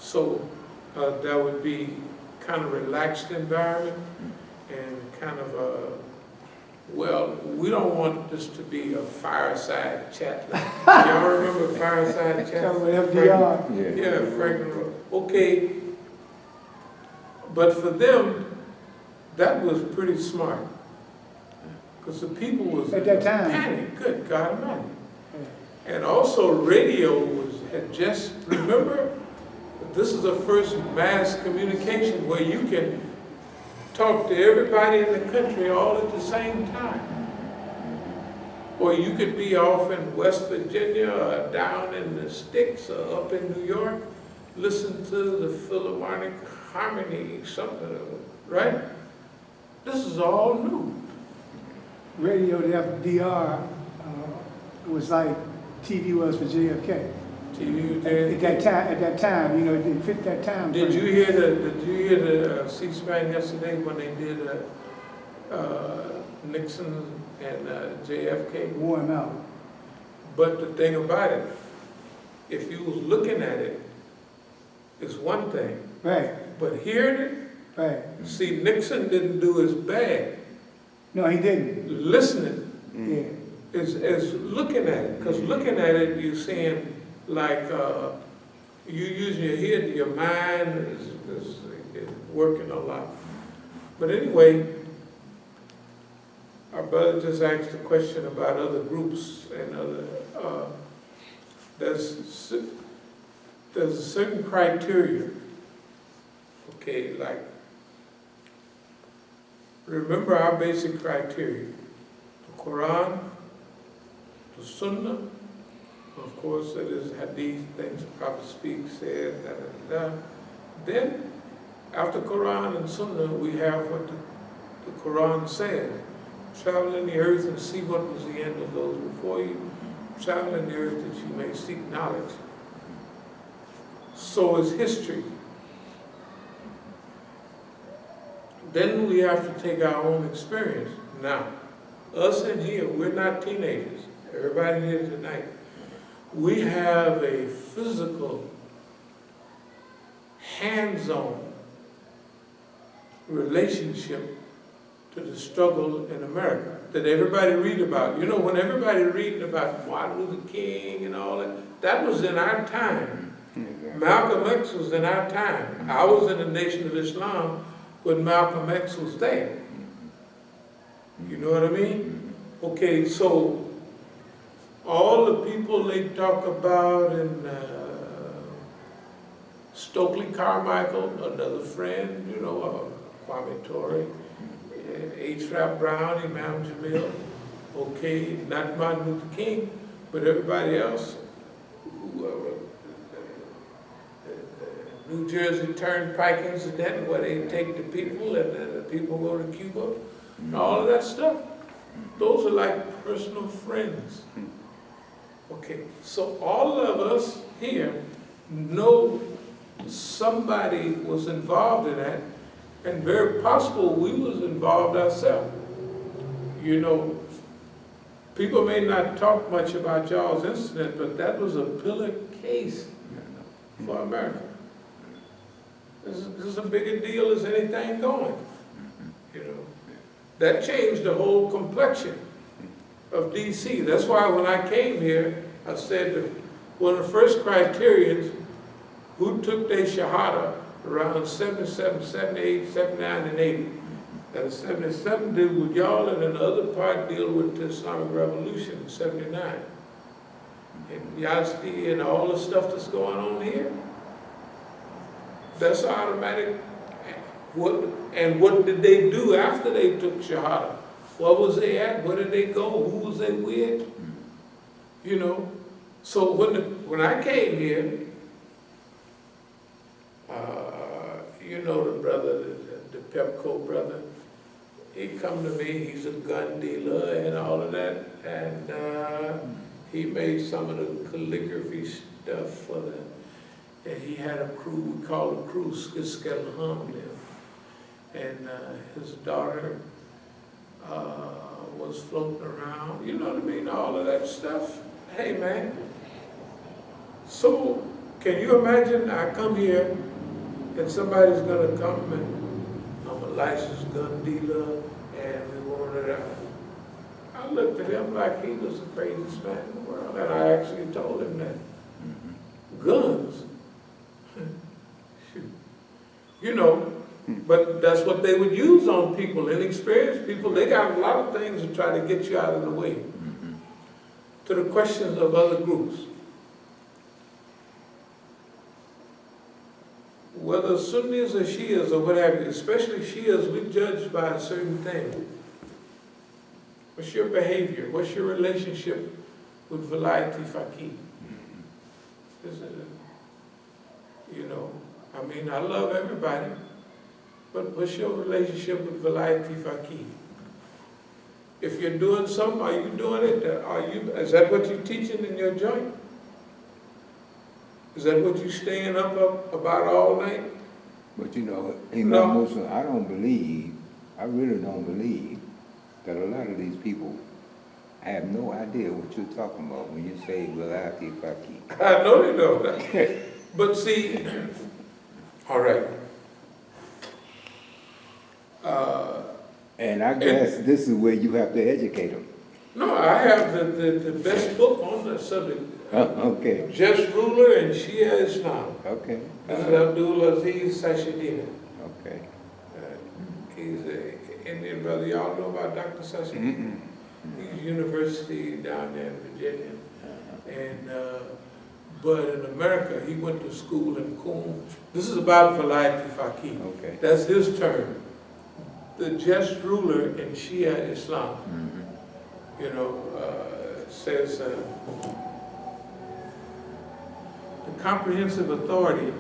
So that would be kind of relaxed environment and kind of well, we don't want this to be a fireside chat. Y'all remember fireside chat? FDR. Yeah, Franklin. Okay, but for them, that was pretty smart. Because the people was at that time. panic. Good God Almighty. And also radio had just, remember, this is the first mass communication where you can talk to everybody in the country all at the same time. Or you could be off in West Virginia or down in the sticks or up in New York, listen to the Philharmonic Harmony, something, right? This is all new. Radio to FDR was like TV was for JFK. TV At that time, you know, it didn't fit that time. Did you hear the C-SPAN yesterday when they did Nixon and JFK? Wore him out. But the thing about it, if you was looking at it, it's one thing. Right. But hearing it, right. See, Nixon didn't do as bad. No, he didn't. Listening Yeah. is looking at it. Because looking at it, you're seeing like you using your head, your mind is working a lot. But anyway, our brother just asked a question about other groups and other. There's a certain criteria. Okay, like remember our basic criteria: the Quran, the Sunnah. Of course, it is hadith, things the Prophet speaks, says, da, da, da. Then, after Quran and Sunnah, we have what the Quran says. Travel in the earth and see what was the end of those before you. Travel in the earth that you may seek knowledge. So is history. Then we have to take our own experience. Now, us in here, we're not teenagers. Everybody here tonight. We have a physical, hands-on relationship to the struggle in America that everybody read about. You know, when everybody reading about Martin Luther King and all that, that was in our time. Malcolm X was in our time. I was in the Nation of Islam when Malcolm X was there. You know what I mean? Okay, so all the people they talk about in Stokely Carmichael, another friend, you know, Kwame Ture, H. Rap Brown, Imam Jamil, okay, not Martin Luther King, but everybody else, New Jersey Turnpike incident where they take the people and then the people go to Cuba, and all of that stuff. Those are like personal friends. Okay, so all of us here know somebody was involved in that, and very possible we was involved ourselves. You know, people may not talk much about y'all's incident, but that was a pillar case for America. This is a bigger deal as anything going, you know. That changed the whole complexion of D.C. That's why when I came here, I said that one of the first criterions, who took their Shahada around 77, 78, 79, and 80. And 77 deal with y'all, and then the other part deal with the Islamic Revolution in 79. And Yazdi and all the stuff that's going on here. That's automatic. What did they do after they took Shahada? What was they at? Where did they go? Who was they with? You know. So when I came here, you know the brother, the Pepco brother, he come to me, he's a gun dealer and all of that, and he made some of the calligraphy stuff for the, and he had a crew, we called the crew Skiskelham, and his daughter was floating around, you know what I mean, all of that stuff. Hey man, so Can you imagine I come here and somebody's gonna come and I'm a licensed gun dealer and we wanted to, I looked at him like he was the craziest man in the world, and I actually told him that. Guns? Shoot. You know, but that's what they would use on people, inexperienced people. They got a lot of things to try to get you out of the way. To the questions of other groups. Whether Sunnis or Shias or what have you, especially Shias, we judge by a certain thing. What's your behavior? What's your relationship with Vilayati Faqih? You know, I mean, I love everybody, but what's your relationship with Vilayati Faqih? If you're doing something, are you doing it? Is that what you're teaching in your joint? Is that what you're staying up about all night? But you know, Imam Musa, I really don't believe that a lot of these people have no idea what you're talking about when you say Vilayati Faqih. I know they don't. But see, all right. And I guess this is where you have to educate them. No, I have the best book on the subject. Okay. Just Ruler and Shia Islam. Okay. This is Abdul-Alim Sashidina. Okay. He's an Indian brother. Y'all know about Dr. Sashidina? He's university down there in Virginia. And but in America, he went to school in Qum. This is about Vilayati Faqih. Okay. That's his term. The just ruler in Shia Islam. You know, says the comprehensive authority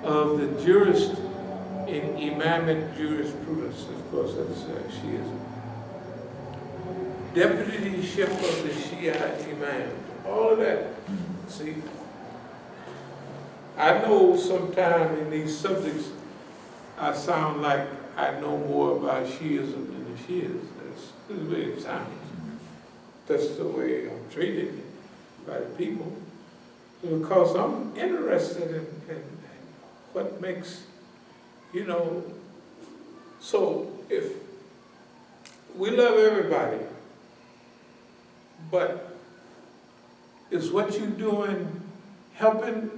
of the jurist in imamic jurisprudence. Of course, that's Shiaism. Deputyship of the Shia Imam. All of that. See, I know sometime in these subjects I sound like I know more about Shiaism than the Shias. That's the way it sounds. That's the way I'm treated by the people. Because I'm interested in what makes, you know, so if we love everybody, but is what you're doing helping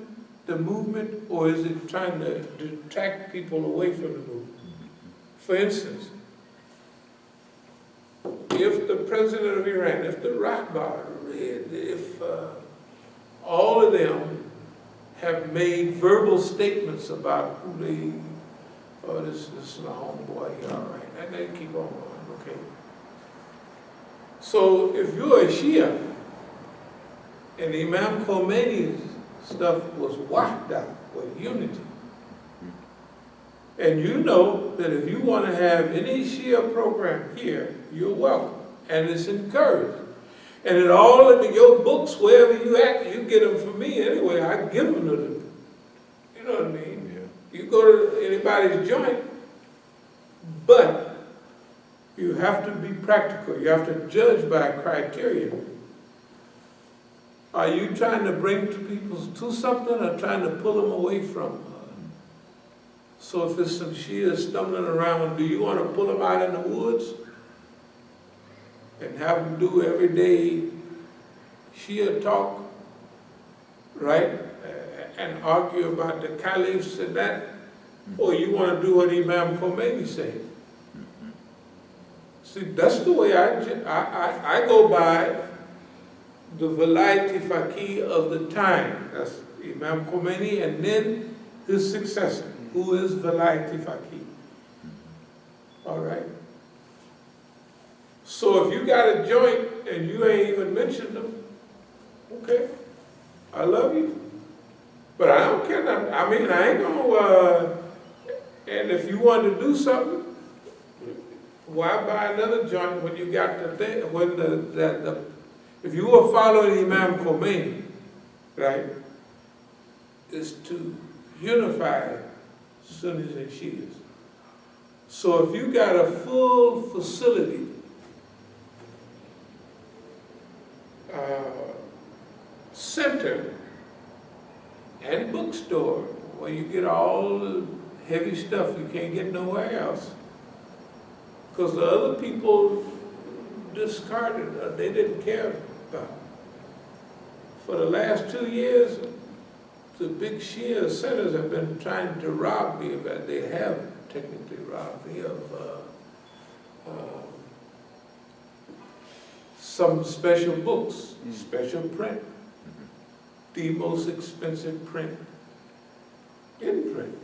the movement, or is it trying to detract people away from the movement? For instance, if the president of Iran, if the Rahbar, if all of them have made verbal statements about who they, oh, this is my homeboy here, all right, and they keep on going, okay. So if you're a Shia, and Imam Khomeini's stuff was wahda, or unity, and you know that if you want to have any Shia program here, you're welcome, and it's encouraged. And in all of your books, wherever you at, you get them from me anyway. I give them to them. You know what I mean? Yeah. You go to anybody's joint, but you have to be practical. You have to judge by a criterion. Are you trying to bring people to something or trying to pull them away from? So if it's some Shia stumbling around, do you want to pull them out in the woods and have them do everyday Shia talk, right? And argue about the caliphs and that? Or you want to do what Imam Khomeini said? See, that's the way I go by the Vilayati Faqih of the time. That's Imam Khomeini, and then his successor, who is Vilayati Faqih. All right? So if you got a joint and you ain't even mentioned them, okay, I love you. But I don't care. I mean, I ain't gonna, and if you want to do something, why buy another joint when you got the thing, when if you were following Imam Khomeini, right, is to unify Sunnis and Shias. So if you got a full facility, center bookstore where you get all the heavy stuff you can't get nowhere else. Because the other people discarded, they didn't care about it. For the last 2 years, the big Shia centers have been trying to rob me of that. They have technically robbed me of some special books, special print, the most expensive print in print.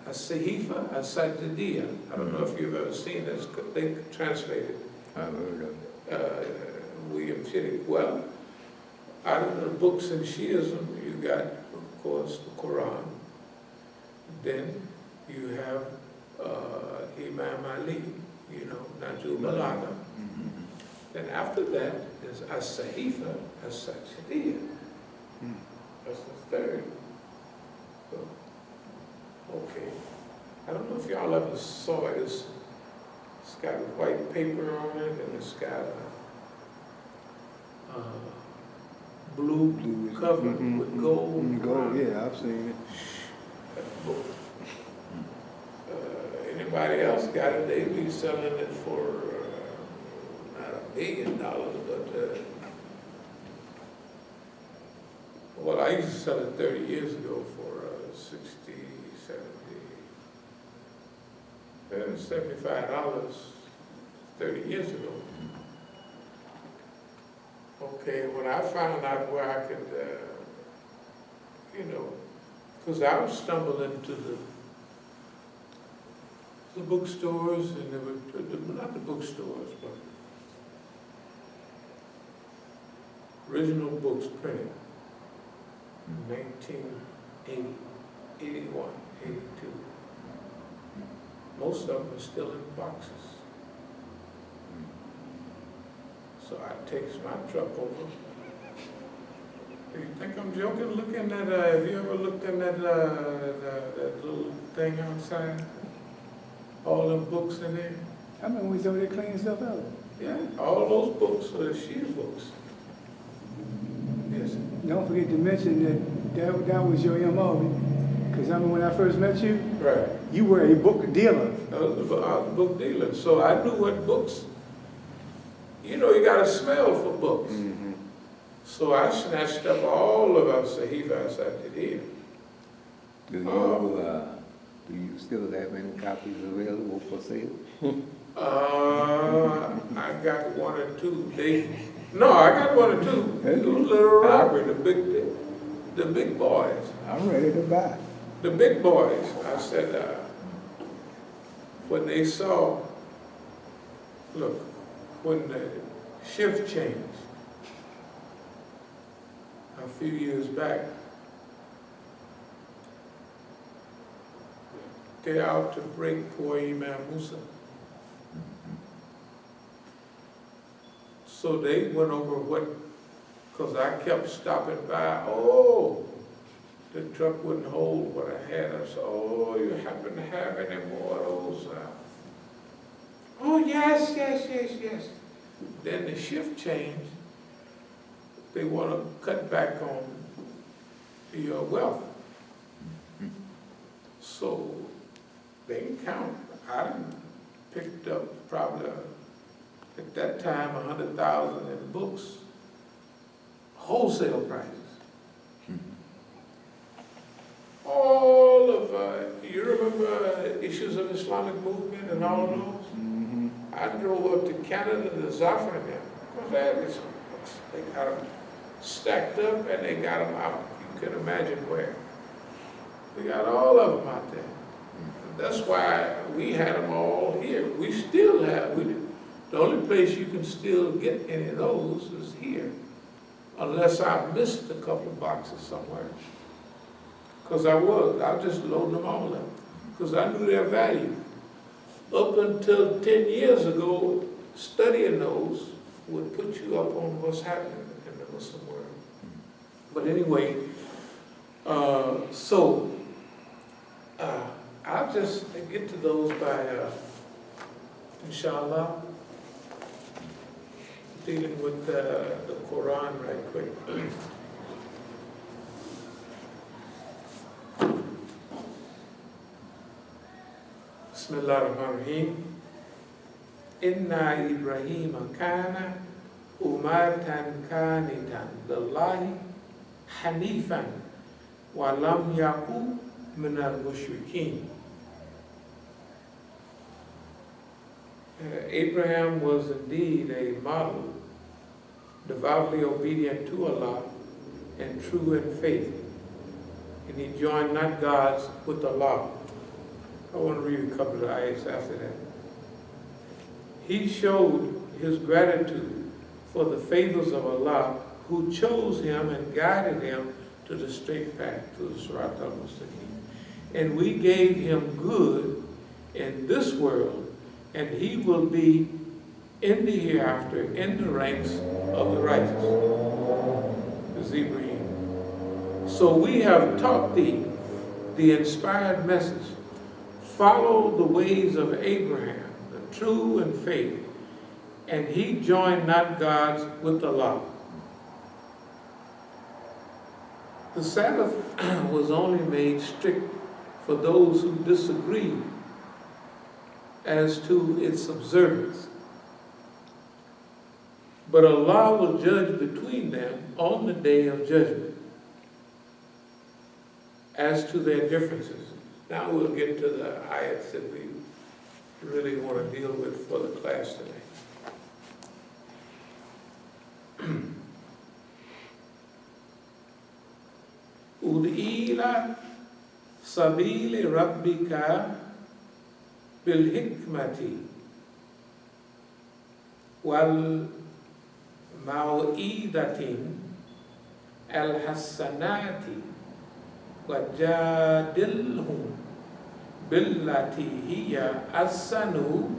As-Sahifa, As-Sajidiyya. I don't know if you've ever seen this. They translated I've heard of it. William Shittick. Well, out of the books in Shiaism, you got, of course, the Quran. Then you have Imam Ali, Najul Balagha. Then after that is As-Sahifa, As-Sajidiyya. That's the third. So, okay. I don't know if y'all ever saw it. It's got white paper on it, and it's got a blue cover with gold. Gold, yeah, I've seen it. That book. Anybody else got it? They be selling it for not $1 million, but well, I used to sell it 30 years ago for 60, 70, $75 30 years ago. Okay, when I found out where I could, because I was stumbling into the bookstores, and they were, not the bookstores, but original books printed in 1980, 81, 82. Most of them are still in boxes. So I takes my truck over. Do you think I'm joking? Looking at, have you ever looked in that little thing outside? All them books in there? I remember we was over there cleaning stuff out. Yeah, all those books are Shia books. Yes. Don't forget to mention that was your MO. Because I remember when I first met you, Right. you were a book dealer. I was a book dealer, so I knew what books. You got a smell for books. So I snatched up all of As-Sahifa, As-Sajidiyya. Do you still have any copies available for sale? I got one or two. I got one or two. Little Robert, the big boys. I'm ready to buy. The big boys. I said, when they saw, look, when the shift changed a few years back, they're out to break poor Imam Musa. So they went over because I kept stopping by, the truck wouldn't hold what I had. I said, you happen to have any more of those? Yes. Then the shift changed. They want to cut back on your wealth. So they can count. I picked up probably at that time 100,000 in books, wholesale prices. All of, you remember Issues of Islamic Movement and all of those? I drove up to Canada to Zafran there. Because they had these books. They got them stacked up and they got them out. You can imagine where. We got all of them out there. That's why we had them all here. We still have. The only place you can still get any of those is here. Unless I missed a couple of boxes somewhere. Because I just load them all up. Because I knew their value. Up until 10 years ago, studying those would put you up on what's happening in the Muslim world. But anyway, I'll just get to those by, inshallah, dealing with the Quran right quick. Bismillah ar-Rahman ar-Rahim. Inna Ibrahim kana umatan kanitan lillahi hanifan wa lam yaku min al-mushrikeen. Abraham was indeed a model, devoutly obedient to Allah and true in faith. And he joined not gods with Allah. I want to read a couple of ayats after that. He showed his gratitude for the favors of Allah who chose him and guided him to the straight path, to the Sirat al-Mustaqim. And we gave him good in this world, and he will be in the hereafter in the ranks of the righteous. This is Ibrahim. So we have taught thee the inspired message. Follow the ways of Abraham, the true in faith, and he joined not gods with Allah. The Sabbath was only made strict for those who disagreed as to its observance. But Allah will judge between them on the day of judgment as to their differences. Now we'll get to the ayats that we really want to deal with for the class today. Ud'ila sabili rabbika bil hikmati wal mau'idatin al hasanati wajadilhum billati hiya ahsanu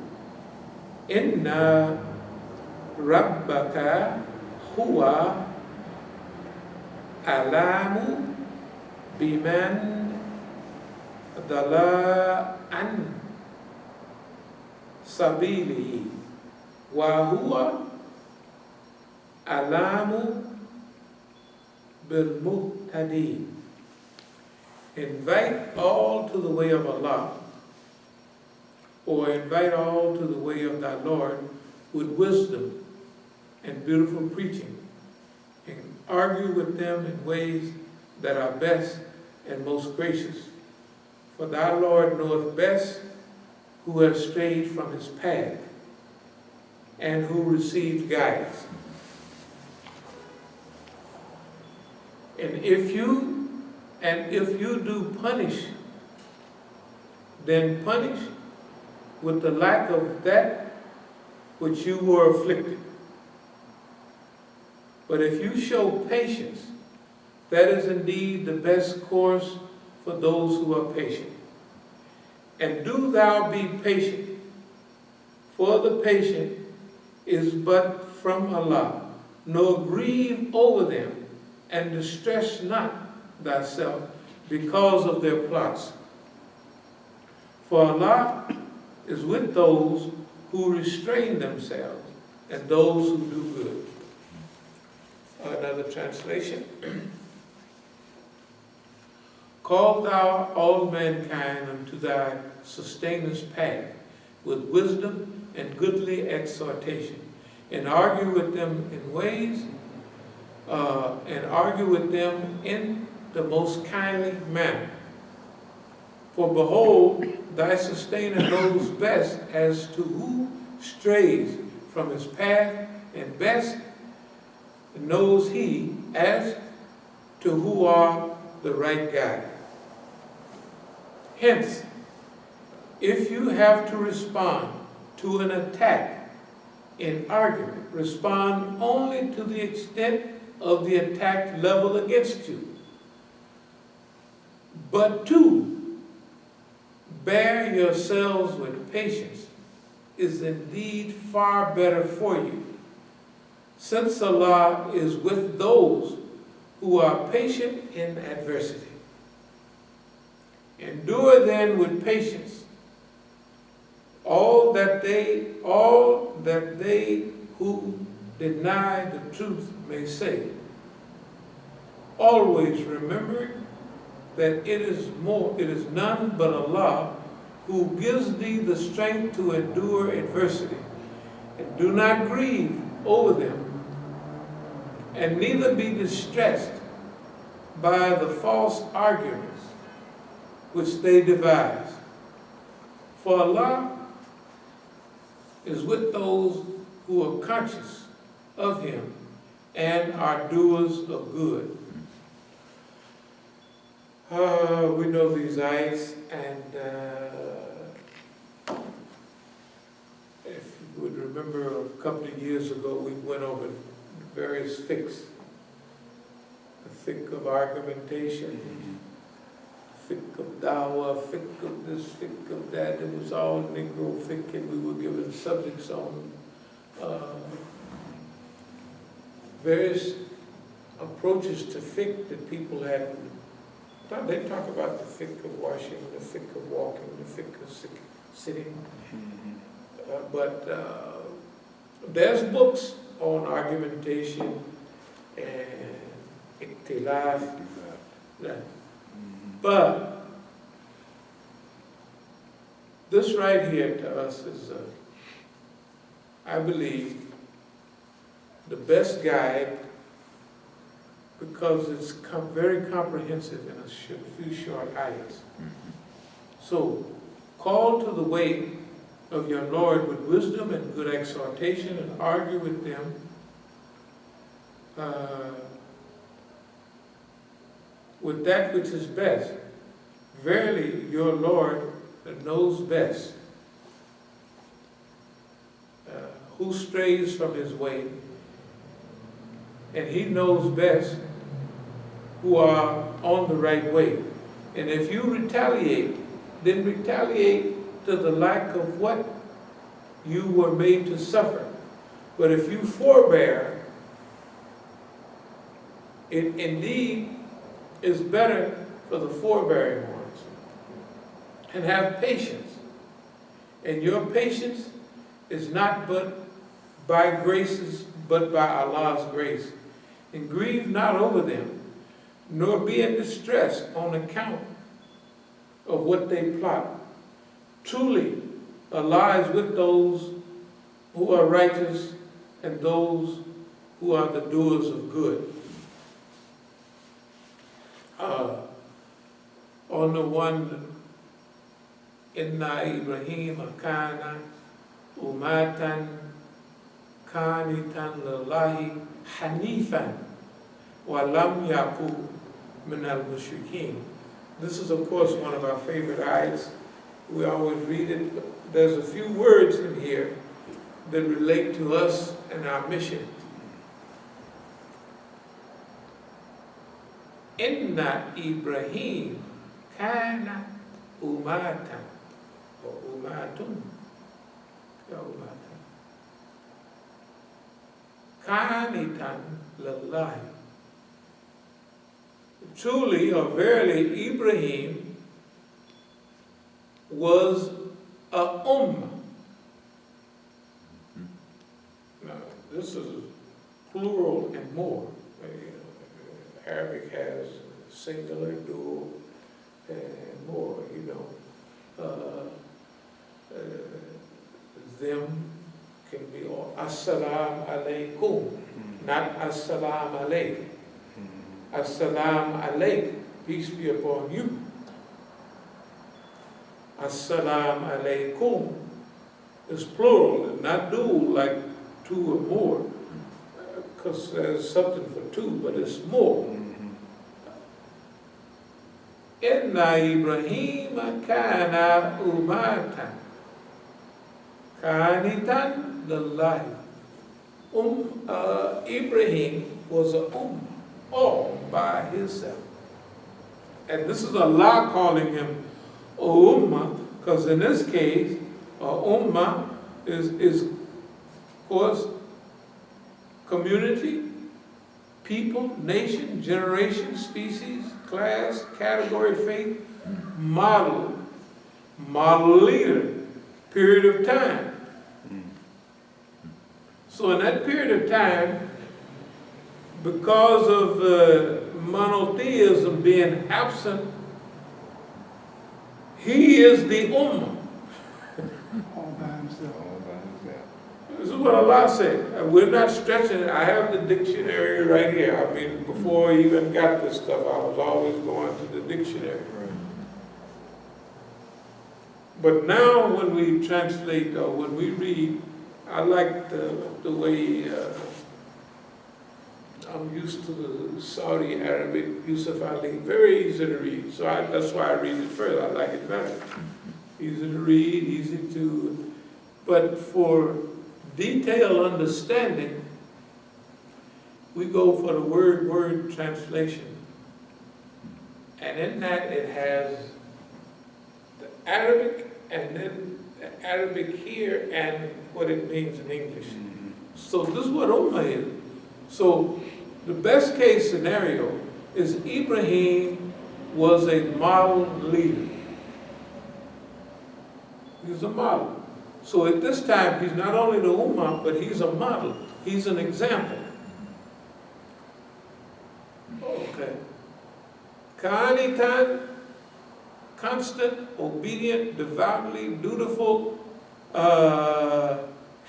inna rabbaka huwa alamu biman dala an sabilihi wa huwa alamu bil muhtadin. Invite all to the way of Allah, or invite all to the way of thy Lord with wisdom and beautiful preaching, and argue with them in ways that are best and most gracious. For thy Lord knoweth best who has strayed from his path and who received guidance. And if you do punish, then punish with the lack of that which you were afflicted. But if you show patience, that is indeed the best course for those who are patient. And do thou be patient, for the patient is but from Allah, nor grieve over them, and distress not thyself because of their plots. For Allah is with those who restrain themselves and those who do good. Another translation. Call thou all mankind unto thy sustainers' path with wisdom and goodly exhortation, and argue with them in ways, and argue with them in the most kindly manner. For behold, thy sustainer knows best as to who strays from his path, and best knows he as to who are the right guide. Hence, if you have to respond to an attack in argument, respond only to the extent of the attack leveled against you. But to bear yourselves with patience is indeed far better for you, since Allah is with those who are patient in adversity. Endure then with patience all that they who deny the truth may say, always remembering that it is none but Allah who gives thee the strength to endure adversity, and do not grieve over them, and neither be distressed by the false arguments which they devise. For Allah is with those who are conscious of Him and are doers of good. We know these ayats, and if you would remember, a couple of years ago we went over various fiqhs. The fiqh of argumentation, fiqh of dawah, fiqh of this, fiqh of that. It was all Negro fiqh, and we were given subjects on various approaches to fiqh that people had. They talk about the fiqh of washing, the fiqh of walking, the fiqh of sitting. But there's books on argumentation and ikhtilaf. But this right here to us is, I believe, the best guide, because it's very comprehensive in a few short ayats. So, call to the way of your Lord with wisdom and good exhortation, and argue with them with that which is best. Verily, your Lord knows best. Who strays from his way, and He knows best who are on the right way. And if you retaliate, then retaliate to the lack of what you were made to suffer. But if you forbear, it indeed is better for the forbearing ones. And have patience. And your patience is not but by graces, but by Allah's grace. And grieve not over them, nor be in distress on account of what they plot. Truly, Allah is with those who are righteous and those who are the doers of good. On the one, Inna Ibrahim kana umatan kanitan lillahi hanifan wa lam yakun min al-mushrikeen. This is, of course, one of our favorite ayats. We always read it, but there's a few words in here that relate to us and our mission. Inna Ibrahim kana umatan or umatun kanitan lillahi. Truly or verily, Ibrahim was a Now, this is plural and more. Arabic has singular, dual, and more, them can be all as-salam alaykum, not as-salam alayk. As-salam alayk, peace be upon you. As-salam alaykum is plural, not dual like two or more, because there's something for two, but it's more. Inna Ibrahim kana umatan kanitan lillahi. Ibrahim was all by himself. And this is Allah calling him ummah, because in this case, ummah is of course community, people, nation, generation, species, class, category, faith, model leader, period of time. So in that period of time, because of monotheism being absent, he is the ummah. all by himself. All by himself. This is what Allah said. We're not stretching it. I have the dictionary right here. I mean, before I even got this stuff, I was always going to the dictionary. But now when we translate or when we read, I like the way I'm used to the Saudi Arabic Yusuf Ali, very easy to read. So that's why I read it first. I like it better. Easy to read, easy to, but for detailed understanding, we go for the word translation. And in that it has the Arabic and then the Arabic here and what it means in English. So this is what Ummah is. So the best case scenario is Ibrahim was a model leader. He was a model. So at this time, he's not only the Ummah, but he's a model. He's an example. Okay. Ka'anitan, constant, obedient, devoutly, dutiful,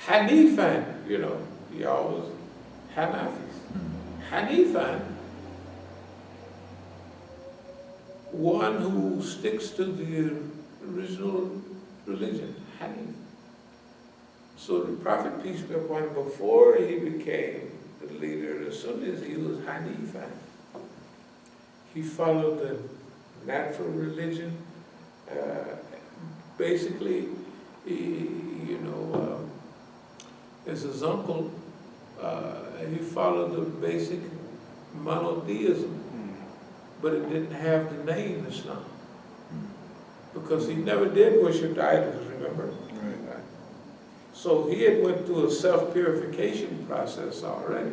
Hanifan, you know, he always, Hanafis. Hanifan, one who sticks to the original religion, Hanif. So the Prophet, peace be upon him, before he became the leader of the Sunnis, he was Hanifan. He followed the natural religion. Basically, as his uncle, he followed the basic monotheism, but it didn't have the name Islam. Because he never did worship the idols, remember? Right. So he had went through a self-purification process already.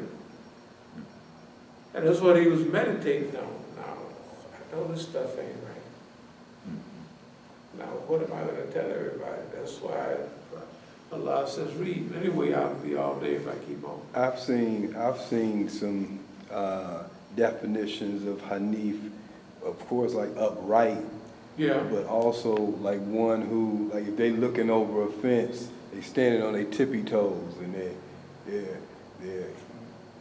And that's what he was meditating on. Now, I know this stuff ain't right. Now, what am I going to tell everybody? That's why Allah says read. Anyway, I'll be all day if I keep on. I've seen some definitions of Hanif, of course, like upright, Yeah. but also like one who, like if they looking over a fence, they standing on their tippy toes and they're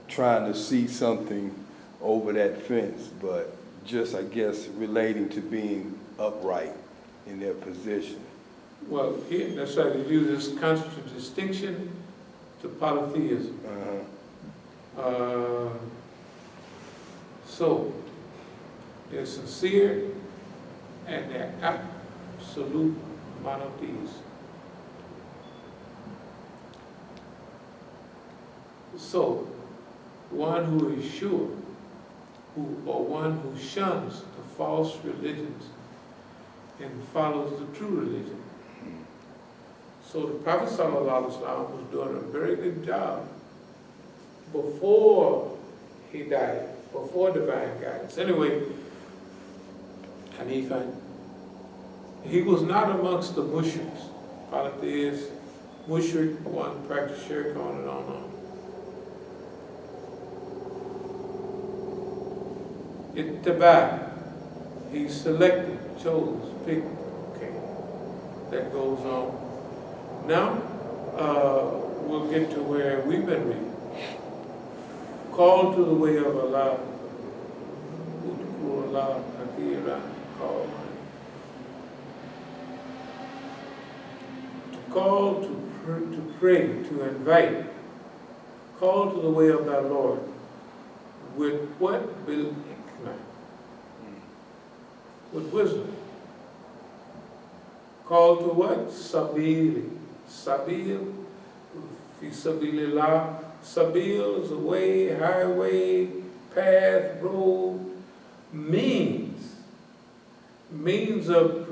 trying to see something over that fence, but just, I guess, relating to being upright in their position. Well, that's right. They use this constant distinction to polytheism. So, they're sincere and they're absolute monotheists. So, one who is sure, or one who shuns the false religions and follows the true religion. So the Prophet ﷺ was doing a very good job before he died, before divine guidance. Anyway, Hanifan, he was not amongst the mushriks, polytheists, mushrik, one practice shirk, on and on. Ittiba, he selected, chose, picked, okay, that goes on. Now, we'll get to where we've been reading. Call to the way of Allah, call to pray, to invite, call to the way of thy Lord. With what? Bil hikmah. With wisdom. Call to what? Sabili. Sabil, fi sabilillah. Sabil is a way, highway, path, road, means of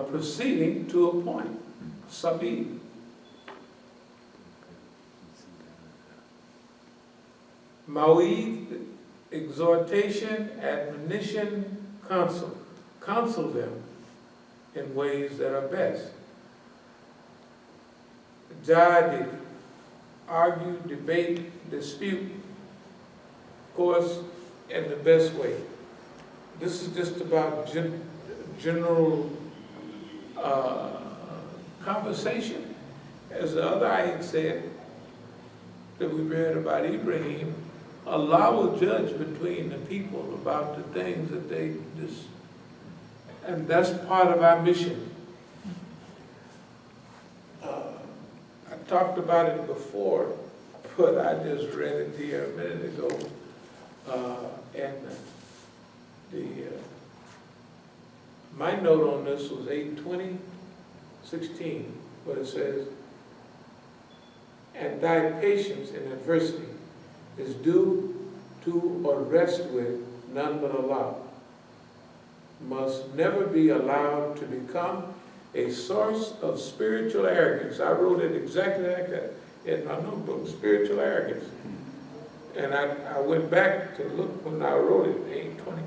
proceeding to a point. Sabil. Mawid, exhortation, admonition, counsel. Counsel them in ways that are best. Jadid, argue, debate, dispute, of course, in the best way. This is just about general conversation. As the other ayat said, that we read about Ibrahim, Allah will judge between the people about the things that they just, and that's part of our mission. I talked about it before, but I just read it here a minute ago. And my note on this was 8/20/16, where it says, and thy patience in adversity is due to or rest with none but Allah, must never be allowed to become a source of spiritual arrogance. I wrote it exactly like that in my notebook, spiritual arrogance. And I went back to look when I wrote it, 8/20.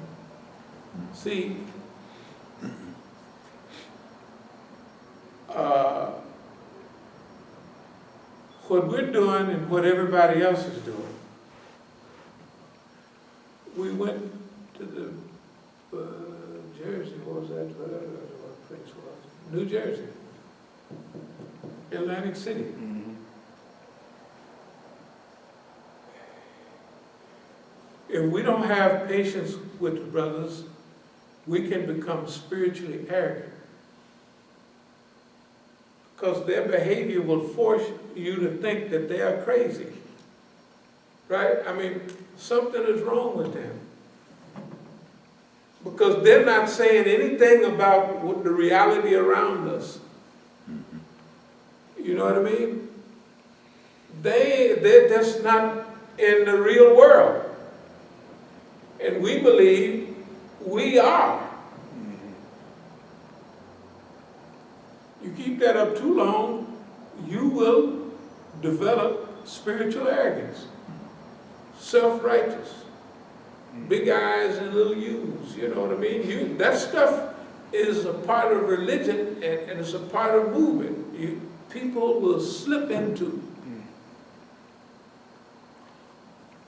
See, what we're doing and what everybody else is doing. We went to the Jersey, what was that? Whatever what place was. New Jersey. Atlantic City. Mm-hmm. If we don't have patience with the brothers, we can become spiritually arrogant. Because their behavior will force you to think that they are crazy. Right? I mean, something is wrong with them. Because they're not saying anything about what the reality around us. You know what I mean? They're just not in the real world. And we believe we are. You keep that up too long, you will develop spiritual arrogance, self-righteous, big eyes and little U's, you know what I mean? That stuff is a part of religion and it's a part of movement. People will slip into.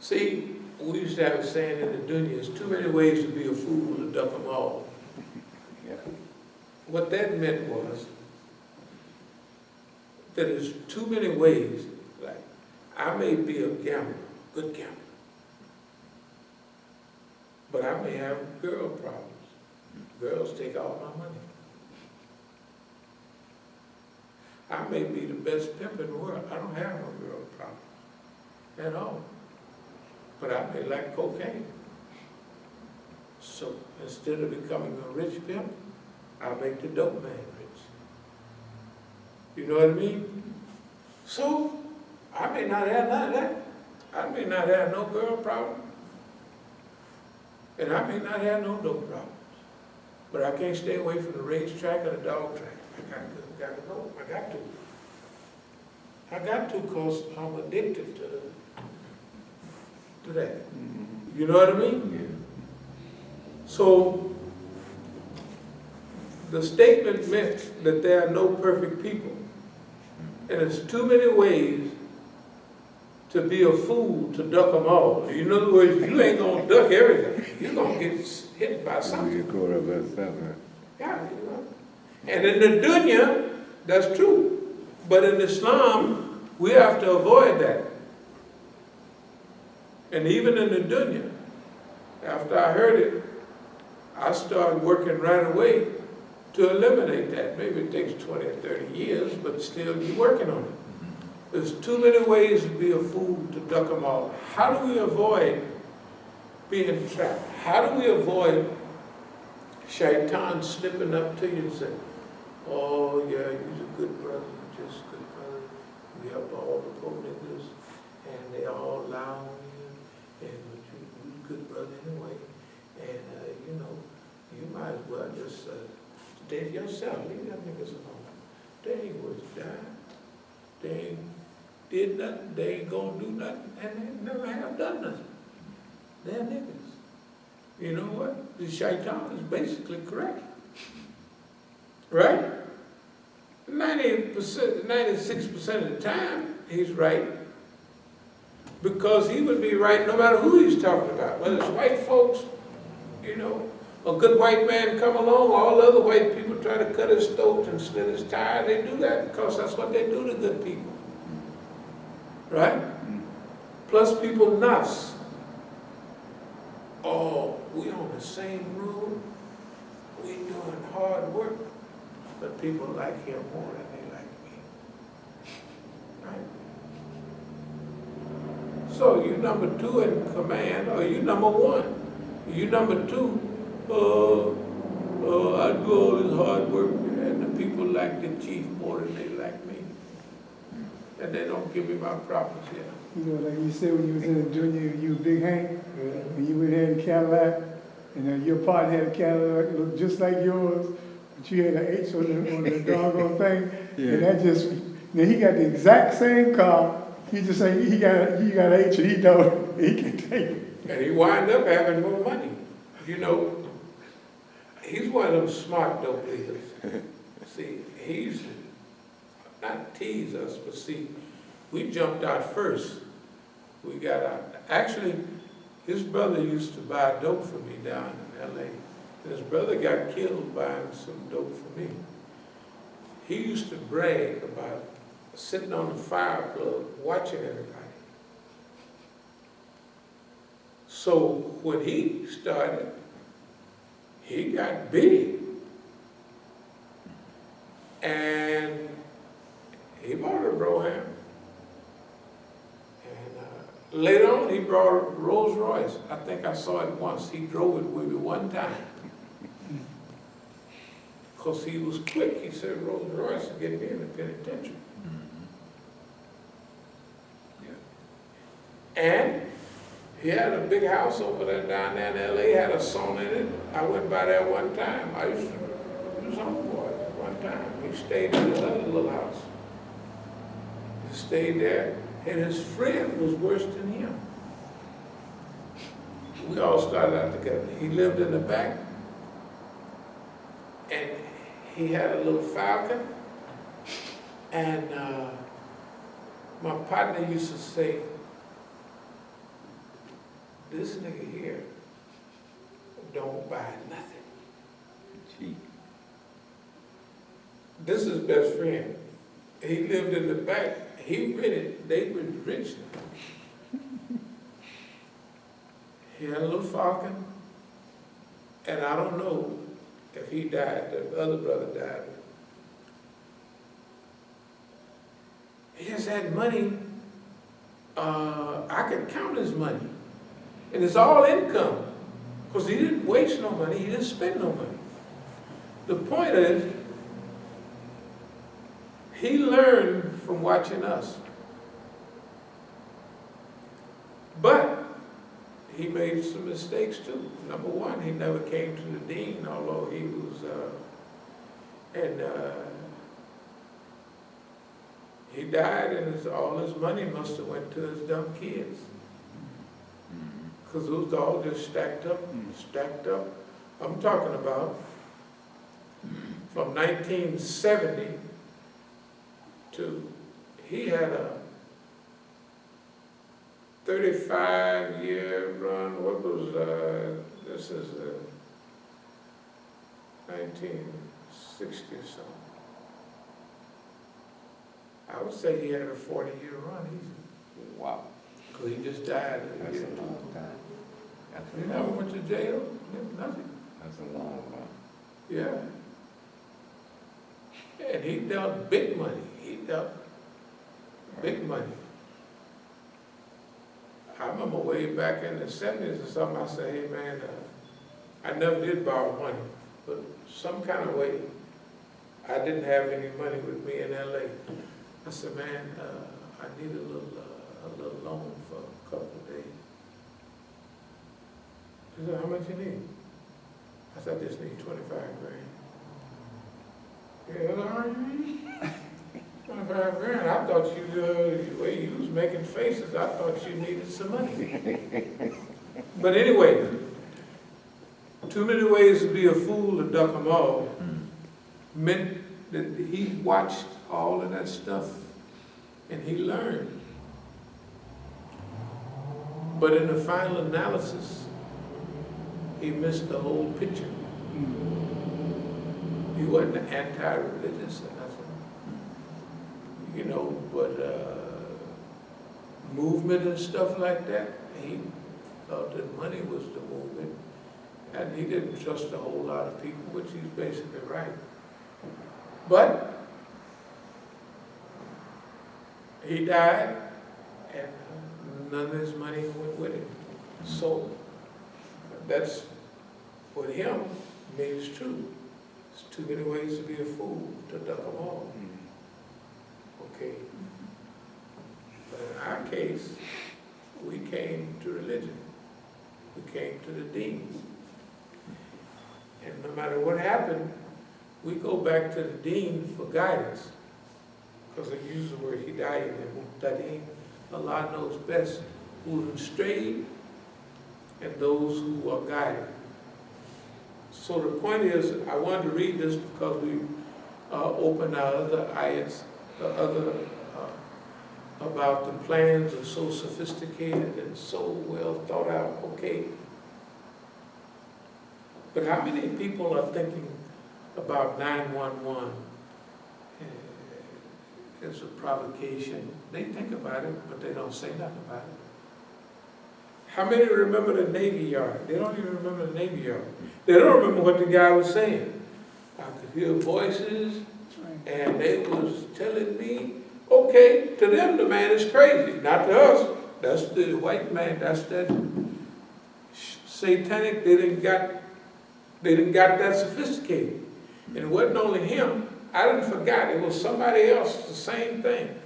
See, we used to have a saying in the dunya, there's too many ways to be a fool to duck them all. Yeah. What that meant was that there's too many ways. Like, I may be a gambler, good gambler, but I may have girl problems. Girls take all my money. I may be the best pimp in the world. I don't have no girl problem at all. But I may like cocaine. So instead of becoming a rich pimp, I'll make the dope man rich. You know what I mean? So I may not have none of that. I may not have no girl problem. And I may not have no dope problems. But I can't stay away from the racetrack or the dog track. I gotta go. I got to because I'm addicted to that. You know what I mean? Yeah. So the statement meant that there are no perfect people. And there's too many ways to be a fool to duck them all. In other words, you ain't gonna duck everything. You're gonna get hit by something. You caught up by something. Yeah, you know. And in the dunya, that's true. But in Islam, we have to avoid that. And even in the dunya, after I heard it, I started working right away to eliminate that. Maybe it takes 20 or 30 years, but still you're working on it. There's too many ways to be a fool to duck them all. How do we avoid being trapped? How do we avoid shaitan slipping up to you and saying, oh yeah, you're a good brother, you're just a good brother. We have all the poor niggas, and they all lie on you, and you're a good brother anyway. And you know, you might as well just stay to yourself. Leave them niggas alone. They ain't worth dying. They ain't did nothing. They ain't gonna do nothing, and they never have done nothing. They're niggas. You know what? The shaitan is basically correct. Right? 96% of the time, he's right. Because he would be right no matter who he's talking about. Whether it's white folks, you know, a good white man come along, all the other white people try to cut his throat and slit his tire. They do that because that's what they do to good people. Right? Plus people nuts. Oh, we on the same road. We doing hard work. But people like him more than they like me. Right? So you number 2 in command, or you number 1. You number 2, I do all this hard work, and the people like the chief more than they like me. And they don't give me my proper share. You know, like you said when you was in the junior, you was Big Hank, and you went ahead in Cadillac, and your partner had a Cadillac that looked just like yours, but you had an H on the doggone thing, and that just, now he got the exact same car, he just say he got an H and he don't, he can take it. And he wind up having more money. You know, he's one of them smart dope dealers. See, he's not tease us, but see, we jumped out first. We got out. Actually, his brother used to buy dope for me down in L.A. And his brother got killed buying some dope for me. He used to brag about sitting on the fire plug, watching everybody. So when he started, he got big. And he bought a Broham. And later on, he brought a Rolls Royce. I think I saw it once. He drove it with me one time. Because he was quick. He said, Rolls Royce is getting me in the penitentiary. And he had a big house over there down there in L.A., had a sauna in it. I went by there one time. I used to do something for it one time. He stayed in his other little house. He stayed there, and his friend was worse than him. We all started out together. He lived in the back, and he had a little Falcon, and my partner used to say, this nigga here don't buy nothing. Cheap. This is his best friend. He lived in the back. He rented. They were rich now. He had a little Falcon, and I don't know if he died. The other brother died. He just had money. I could count his money. And it's all income, because he didn't waste no money, he didn't spend no money. The point is, he learned from watching us. But he made some mistakes too. Number 1, he never came to the dean, although he was, he died, and all his money must have went to his dumb kids. Because those all just stacked up. I'm talking about from 1970 to, he had a 35-year run. What was, this is 1960 or something. I would say he had a 40-year run easy. Wow. Because he just died. That's a long time. That's He a never long, went to jail, nothing. that's a long run. Yeah. And he dealt big money. He dealt big money. I remember way back in the 70s or something, I said, hey man, I never did borrow money, but some kind of way, I didn't have any money with me in LA. I said, man, I need a little loan for a couple of days. He said, how much you need? I said, I just need 25 grand. Yeah, all right, you need 25 grand. I thought you, the way you was making faces, I thought you needed some money. But anyway, too many ways to be a fool to duck them all meant that he watched all of that stuff and he learned. But in the final analysis, he missed the whole picture. He wasn't anti-religious or nothing, you know, but movement and stuff like that, he thought that money was the movement, and he didn't trust a whole lot of people, which he's basically right. But he died, and none of his money went with him. So that's what him means true. There's too many ways to be a fool, to duck them all. Okay. But in our case, we came to religion. We came to the deen. And no matter what happened, we go back to the deen for guidance. Because I use the word hidayah and muhtadeen. Allah knows best who have strayed and those who are guided. So the point is, I wanted to read this because we opened our other ayats, the other about the plans are so sophisticated and so well thought out. Okay. But how many people are thinking about 911 as a provocation? They think about it, but they don't say nothing about it. How many remember the Navy Yard? They don't even remember the Navy Yard. They don't remember what the guy was saying. I could hear voices, and they was telling me, okay, to them the man is crazy. Not to us. That's the white man. That's that satanic. They didn't got that sophisticated. And it wasn't only him. I didn't forget. It was somebody else. The same thing.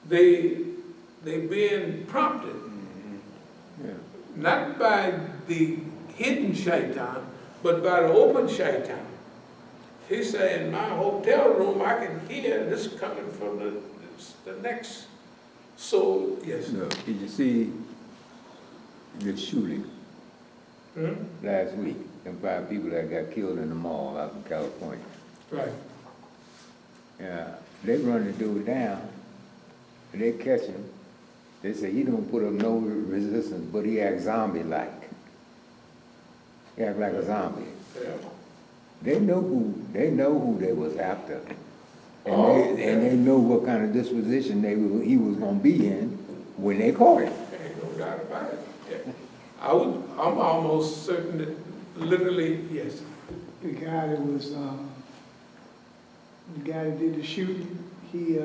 They being prompted. Yeah. Not by the hidden shaitan, but by the open shaitan. He said, in my hotel room, I can hear this coming from the next. So, yes. No, did you see the shooting last week? Them 5 people that got killed in the mall out in California. Right. Yeah, they run the dude down, and they catch him. They say he don't put up no resistance, but he act zombie-like. He act like a zombie. Yeah. They know who they was after, and they know what kind of disposition he was gonna be in when they caught him. Ain't no doubt about it. Yeah. I'm almost certain that literally, yes. The guy that was, the guy that did the shooting, he,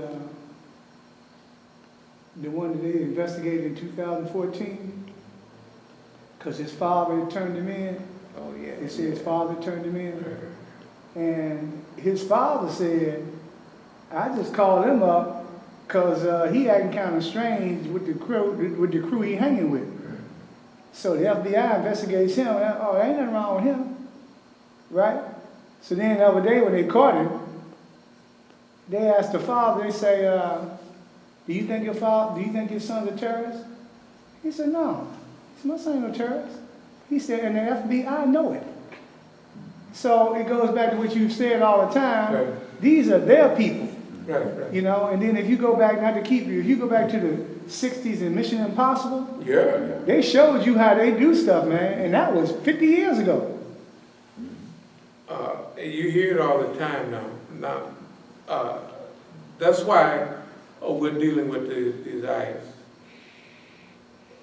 the one that they investigated in 2014, because his father had turned him in. Oh yeah. They said his father turned him in. And his father said, I just called him up because he acting kind of strange with the crew he hanging with. So the FBI investigates him. Oh, there ain't nothing wrong with him, right? So then the other day when they caught him, they asked the father. They say, "Do you think your son's a terrorist?" He said, "No, my son ain't no terrorist." He said, "And the FBI know it." So it goes back to what you've said all the time. Right. These are their people. Right. You know, and then if you go back, not to keep you, if you go back to the 60s and Mission Impossible, Yeah. they showed you how they do stuff, man, and that was 50 years ago. You hear it all the time now. That's why we're dealing with these ayahs.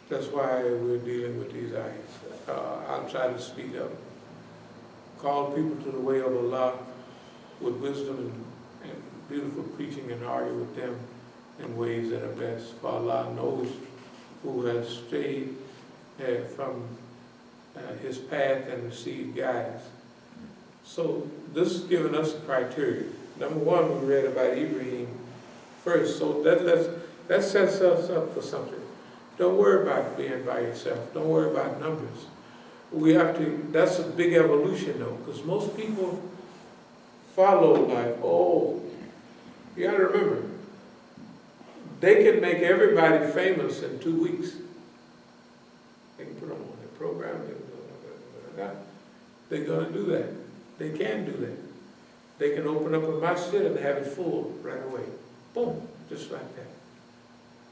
That's why we're dealing with these ayahs. I'm trying to speed up. Call people to the way of Allah with wisdom and beautiful preaching, and argue with them in ways that are best. For Allah knows who has strayed from his path and received guidance. So this is giving us a criteria. Number one, we read about Ibrahim first, so that sets us up for something. Don't worry about being by yourself. Don't worry about numbers. We have to, that's a big evolution though, because most people follow like, oh, you gotta remember, they can make everybody famous in 2 weeks. They can put them on their program, they're gonna do that. They can do that. They can open up a masjid and have it full right away. Boom, just like that.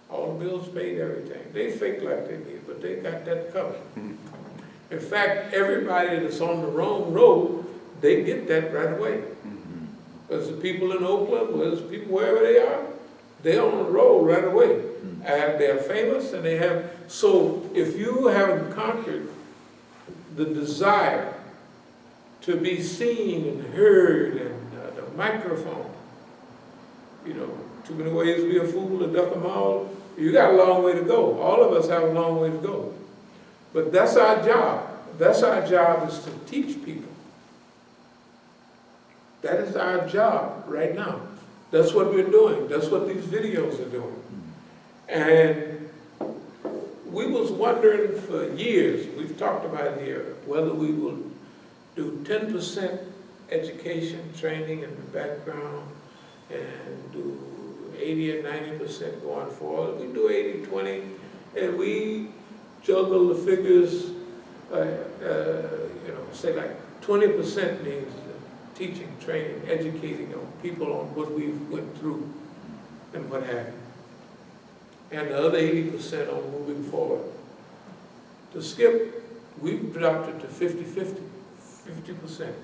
All the bills paid, everything. They fake like they did, but they got that covered. In fact, everybody that's on the wrong road, they get that right away. There's the people in Oakland, there's people wherever they are, they're on the road right away. And they're famous and they have, so if you haven't conquered the desire to be seen and heard and the microphone, you know, too many ways to be a fool, to duck them all, you got a long way to go. All of us have a long way to go. But that's our job. That's our job, is to teach people. That is our job right now. That's what we're doing. That's what these videos are doing. And we was wondering for years, we've talked about here, whether we will do 10% education training in the background and do 80 and 90% going forward. We do 80-20, and we juggle the figures, say like 20% means teaching, training, educating people on what we went through and what happened. And the other 80% on moving forward. To skip, we've dropped it to 50-50, 50%.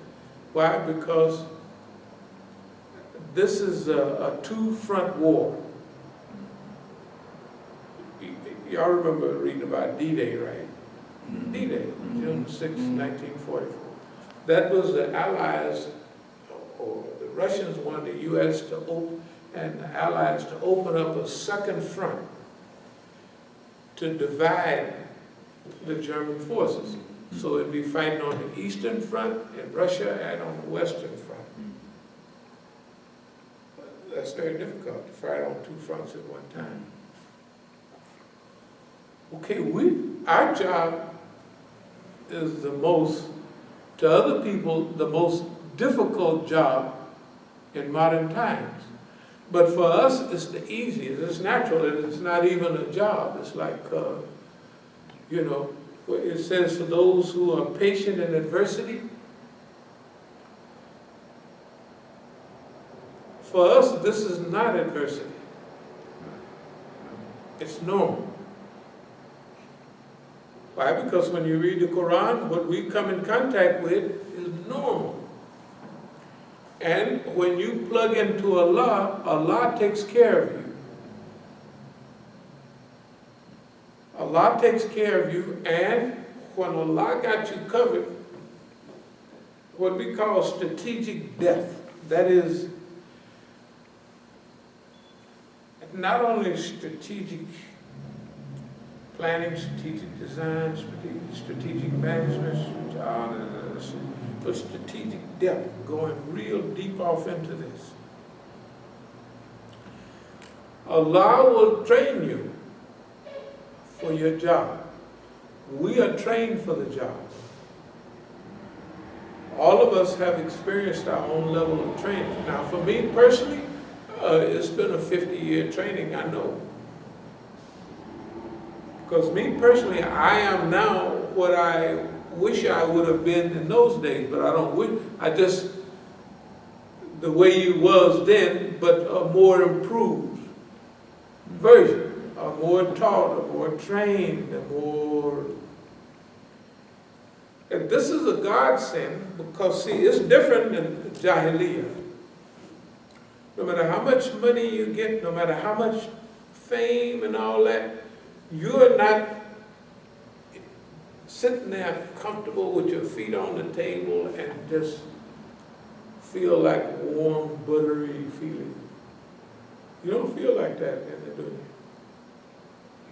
Why? Because this is a two-front war. Y'all remember reading about D-Day, right? D-Day, June 6, 1944. That was the Allies, or the Russians wanted the U.S. to open, and the Allies to open up a second front to divide the German forces. So it'd be fighting on the eastern front in Russia and on the western front. That's very difficult to fight on two fronts at one time. Okay, our job is to other people, the most difficult job in modern times. But for us, it's the easiest, it's natural, it's not even a job. It's like, it says for those who are patient in adversity. For us, this is not adversity. It's normal. Why? Because when you read the Quran, what we come in contact with is normal. And when you plug into Allah, Allah takes care of you. Allah takes care of you, and when Allah got you covered, what we call strategic death, that is not only strategic planning, strategic design, strategic management, but strategic depth, going real deep off into this. Allah will train you for your job. We are trained for the job. All of us have experienced our own level of training. Now, for me personally, it's been a 50-year training, I know. Because me personally, I am now what I wish I would have been in those days, but I don't wish. I just, the way you was then, but a more improved version, a more taught, a more trained, a more. And this is a godsend because, see, it's different than Jahiliyyah. No matter how much money you get, no matter how much fame and all that, you're not sitting there comfortable with your feet on the table and just feel like warm, buttery feeling. You don't feel like that, do you?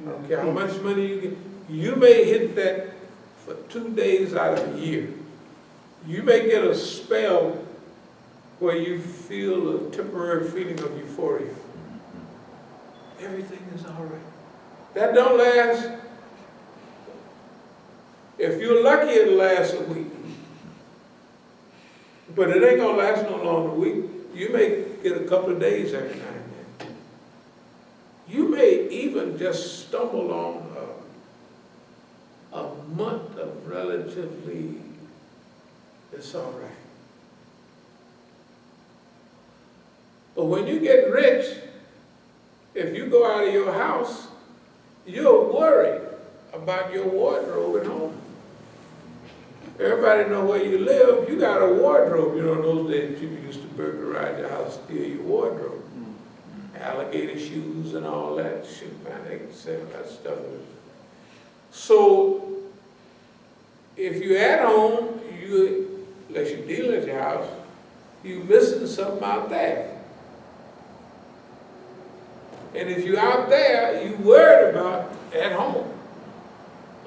I don't care how much money you get. You may hit that for 2 days out of the year. You may get a spell where you feel a temporary feeling of euphoria. Everything is all right. That don't last. If you're lucky, it'll last a week. But it ain't gonna last no longer than a week. You may get a couple of days every now and then. You may even just stumble on a month of relatively, it's all right. But when you get rich, if you go out of your house, you're worried about your wardrobe at home. everybody know where you live, you got a wardrobe. You know, in those days, people used to burglarize your house, steal your wardrobe. Alligator shoes and all that. Shoot, man, they can sell that stuff. So, if you're at home, unless you deal at your house, you're missing something out there. And if you're out there, you worried about at home.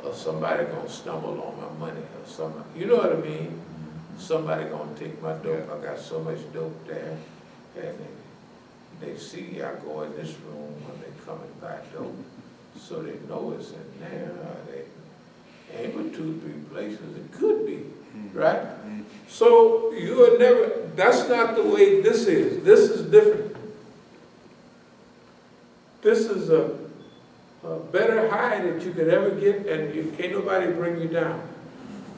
Or somebody gonna stumble on my money, or somebody, you know what I mean? Somebody gonna take my dope. I got so much dope there. And they see I go in this room when they come and buy dope. So they know it's in there. They ain't but 2 or 3 places. It could be, right? So you would never, that's not the way this is. This is different. This is a better high that you could ever get, and you can't nobody bring you down.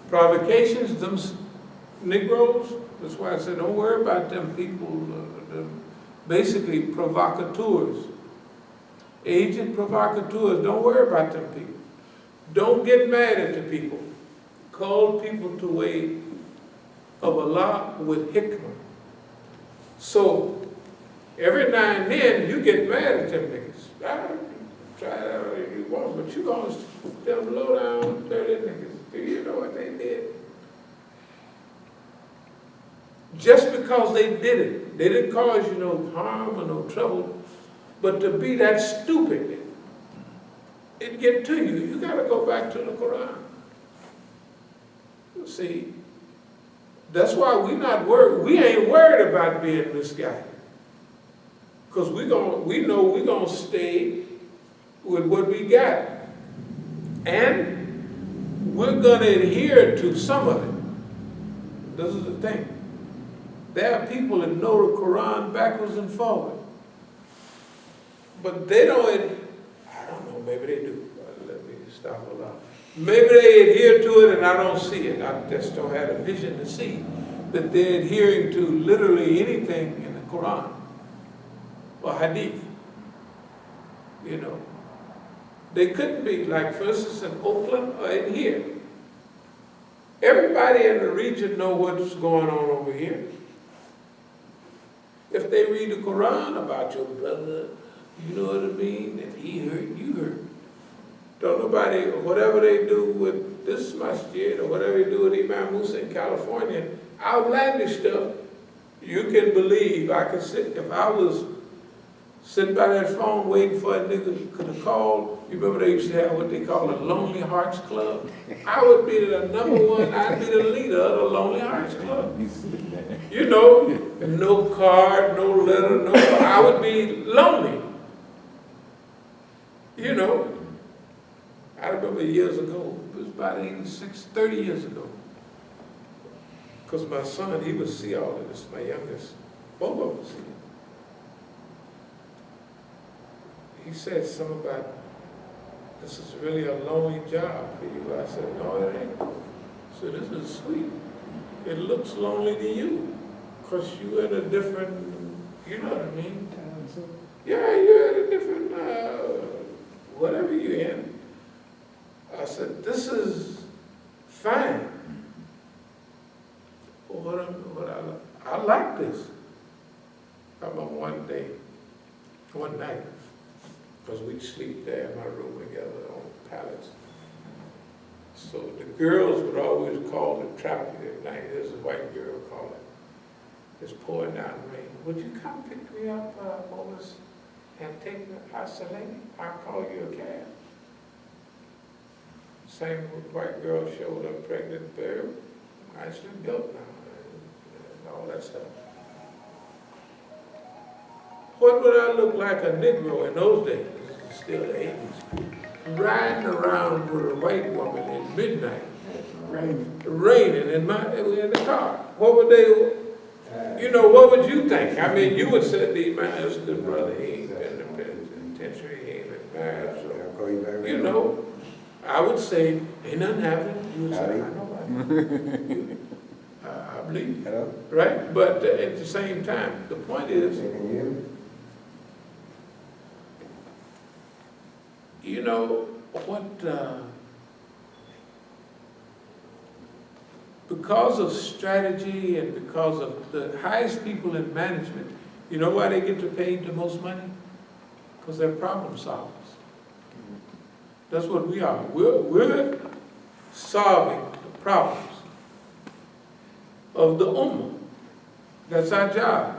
Provocations, them Negroes, that's why I said don't worry about them people, basically provocateurs. Agent provocateurs, don't worry about them people. Don't get mad at the people. Call people to way of Allah with hikmah. So, every now and then you get mad at them niggas. Try that if you want, but you gonna tell them low down, dirty niggas. Do you know what they did? Just because they did it, they didn't cause you no harm or no trouble, but to be that stupid, it get to you. You gotta go back to the Quran. See, that's why we not worried. We ain't worried about being misguided, because we know we're gonna stay with what we got, and we're gonna adhere to some of it. This is the thing. There are people that know the Quran backwards and forward, but they don't. I don't know. Maybe they do. Let me stop a lot. Maybe they adhere to it, and I don't see it. I just don't have a vision to see that they're adhering to literally anything in the Quran or Hadith. You know, they couldn't be like, for instance, in Oakland or in here. Everybody in the region know what's going on over here. If they read the Quran about your brother, you know what I mean? If he hurt, you hurt. Don't nobody, whatever they do with this Masjid or whatever they do with Imam Musa in California, outlandish stuff, you can believe. I could sit, if I was sitting by that phone waiting for a nigga who could have called, you remember they used to have what they call a Lonely Hearts Club? I would be the #1, I'd be the leader of the Lonely Hearts Club. You know, no card, no letter, no, I would be lonely. You know, I remember years ago, it was about 30 years ago. Because my son, he would see all of this, my youngest, both of them would see it. He said something about, this is really a lonely job for you. I said, no, it ain't. So this is sweet. It looks lonely to you, because you're in a different, you know what I mean? Yeah, you're in a different, whatever you're in. I said, this is fine. I like this. I remember one night, because we'd sleep there in my room together on pallets. So the girls would always call the traffic at night. There's a white girl calling. It's pouring down rain. Would you come pick me up, Moses, and take me? I said, lady, I'll call you a cab. Same white girl showed up pregnant, very nicely built now, and all that stuff. What would I look like a Negro in those days? It's still the 80s. Riding around with a white woman at midnight. Raining in the car. What would they, you know, what would you think? I mean, you would say, man, that's a good brother. He ain't been to penitentiary, he ain't been married, so, you know. I would say, ain't nothing happening. You would say, I know. I believe you. Right? But at the same time, the point is, you know, what because of strategy and because of the highest people in management, you know why they get paid the most money? Because they're problem solvers. That's what we are. We're solving the problems of the Ummah. That's our job.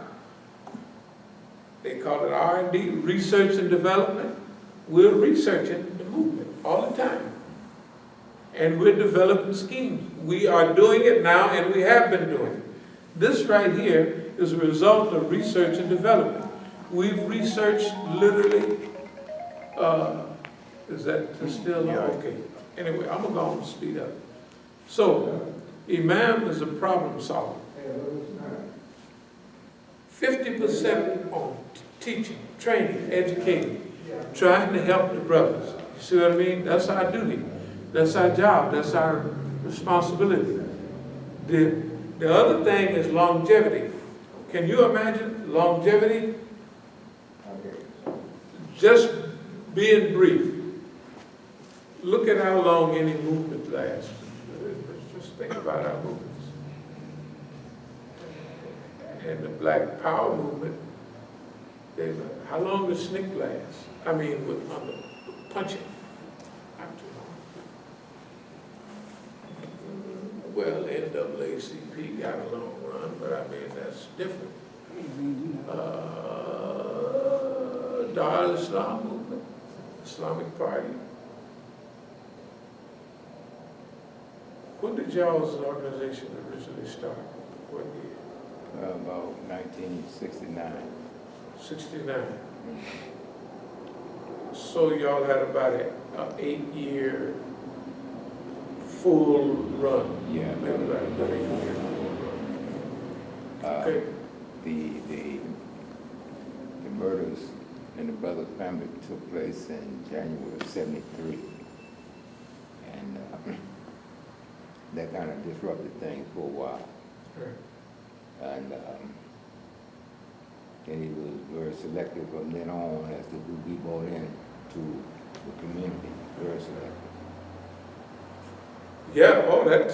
They call it R&D, research and development. We're researching the movement all the time. And we're developing schemes. We are doing it now, and we have been doing it. This right here is a result of research and development. We've researched literally, is that still on? Okay. Anyway, I'm going to go on and speed up. So, Imam is a problem solver. 50% on teaching, training, educating, trying to help the brothers. You see what I mean? That's our duty. That's our job. That's our responsibility. The other thing is longevity. Can you imagine longevity? Just being brief. Look at how long any movement lasts. Just think about our movements. And the Black Power movement, how long does SNCC last? I mean, on the punching. Not too long. Well, NAACP got a long run, but I mean, that's different. The Al-Islam movement, Islamic Party. When did y'all's organization originally start? What year? About 1969. 69. So y'all had about an 8-year full run. Yeah, Maybe about an 8-year full run. Okay. The murders in the brother's family took place in January of '73. And that kind of disrupted things for a while. Right. And he was very selective from then on as to who we brought in to the community. Very selective. Yeah, oh, that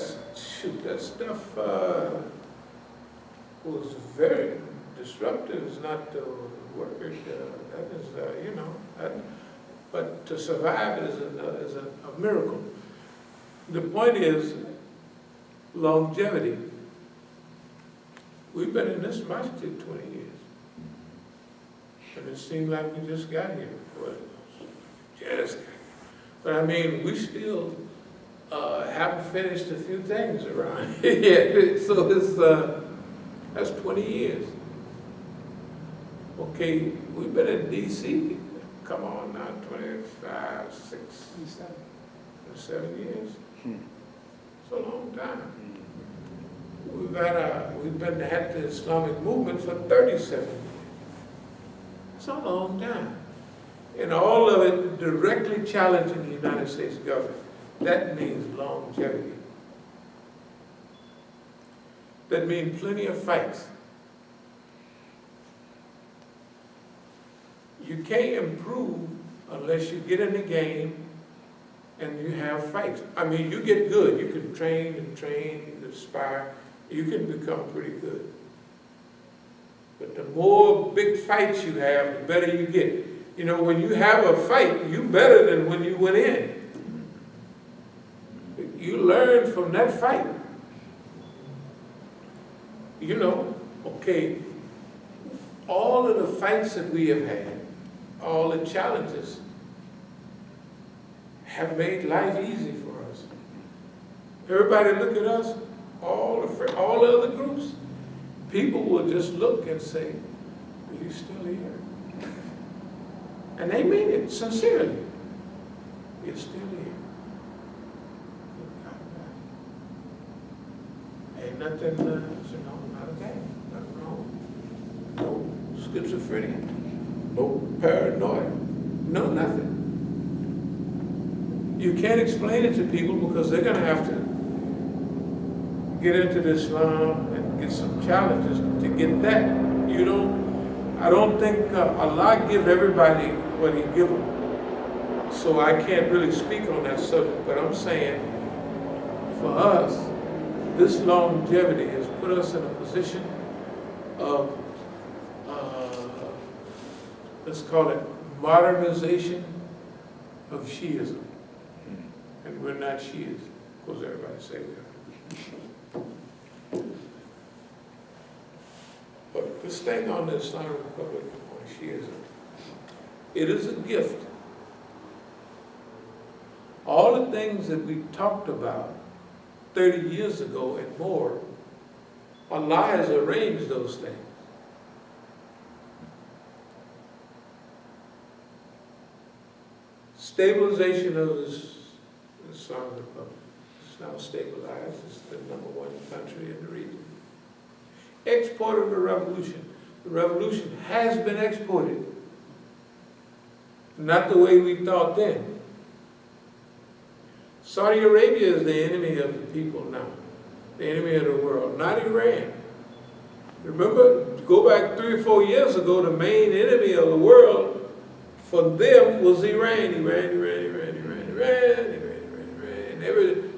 stuff was very disruptive. Is not the word. That is, but to survive it is a miracle. The point is longevity. We've been in this masjid 20 years. And it seemed like we just got here. Well, just got here. But I mean, we still haven't finished a few things around here. So that's 20 years. Okay, we've been in D.C. Come on now, 25, 6, 7 years. It's a long time. We've been at the Islamic movement for 37 years. It's a long time. And all of it directly challenging the United States government. That means longevity. That means plenty of fights. You can't improve unless you get in the game and you have fights. I mean, you get good. You can train, you can aspire. You can become pretty good. But the more big fights you have, the better you get. You know, when you have a fight, you're better than when you went in. You learn from that fight. You know, okay, all of the fights that we have had, all the challenges, have made life easy for us. Everybody look at us, all the other groups, people will just look and say, are you still here? And they mean it sincerely. You're still here. Ain't nothing, not a thing, nothing wrong. No schizophrenia, no paranoia, no nothing. You can't explain it to people because they're going to have to get into the Islam and get some challenges to get that. I don't think Allah give everybody what He give them. So I can't really speak on that subject, but I'm saying for us, this longevity has put us in a position of, let's call it modernization of Shiaism. And we're not Shias. Of course, everybody say we are. But this thing on the Islamic Republic, on Shiaism, it is a gift. All the things that we talked about 30 years ago and more, Allah has arranged those things. Stabilization of this Islamic Republic. It's now stabilized. It's the #1 country in the region. Export of the revolution. The revolution has been exported. Not the way we thought then. Saudi Arabia is the enemy of the people now. The enemy of the world, not Iran. Remember, go back 3 or 4 years ago, the main enemy of the world for them was Iran. And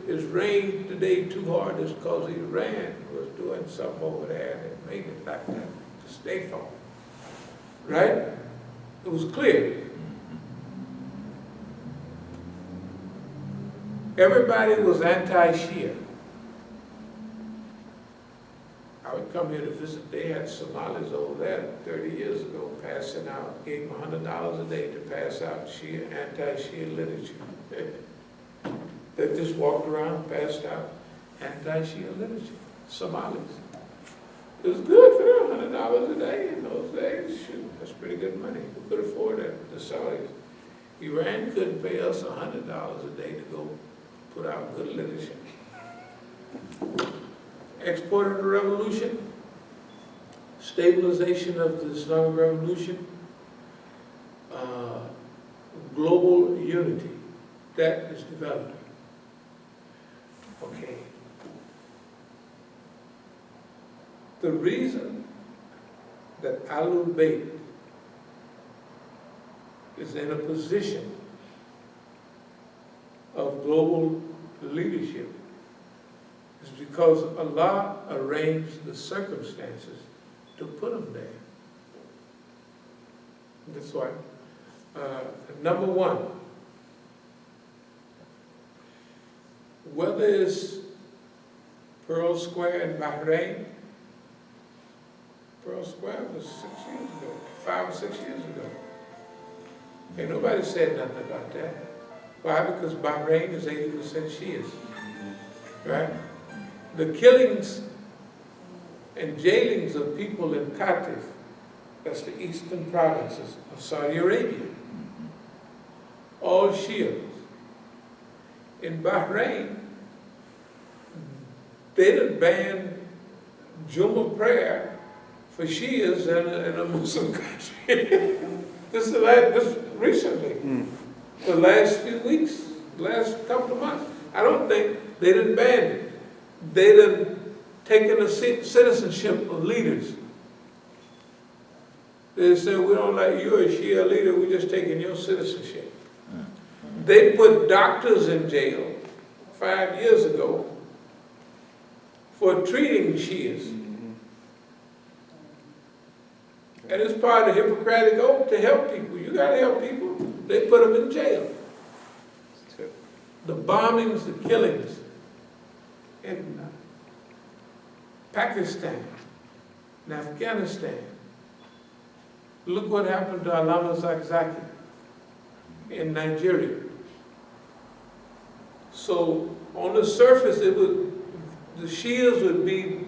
it's rained today too hard just because Iran was doing something over there and it made it like that to stay from. Right? It was clear. Everybody was anti-Shia. I would come here to visit. They had Somalis over there 30 years ago passing out, gave them $100 a day to pass out Shia, anti-Shia literature. They just walked around, passed out anti-Shia literature. Somalis. It was good for them, $100 a day in those days. Shoot, that's pretty good money. Who could afford that? The Saudis. Iran couldn't pay us $100 a day to go put out good literature. Export of the revolution, stabilization of the Islamic revolution, global unity, that is developing. Okay. The reason that Ahlul Bayt is in a position of global leadership is because Allah arranged the circumstances to put them there. That's why. #1, whether it's Pearl Square in Bahrain, Pearl Square was 6 years ago, 5 or 6 years ago. Ain't nobody said nothing about that. Why? Because Bahrain is 80% Shias, right? The killings and jailings of people in Qatif, that's the eastern provinces of Saudi Arabia, all Shias. In Bahrain, they done banned Jummah prayer for Shias in a Muslim country. This recently, the last few weeks, last couple of months. I don't think they didn't ban it. They done taken the citizenship of leaders. They said, we don't like you, a Shia leader, we're just taking your citizenship. They put doctors in jail 5 years ago for treating Shias. And it's part of the Hippocratic Oath to help people. You gotta help people. They put them in jail. The bombings, the killings in Pakistan, in Afghanistan. Look what happened to Allama Zakzaki in Nigeria. So on the surface, the Shias would be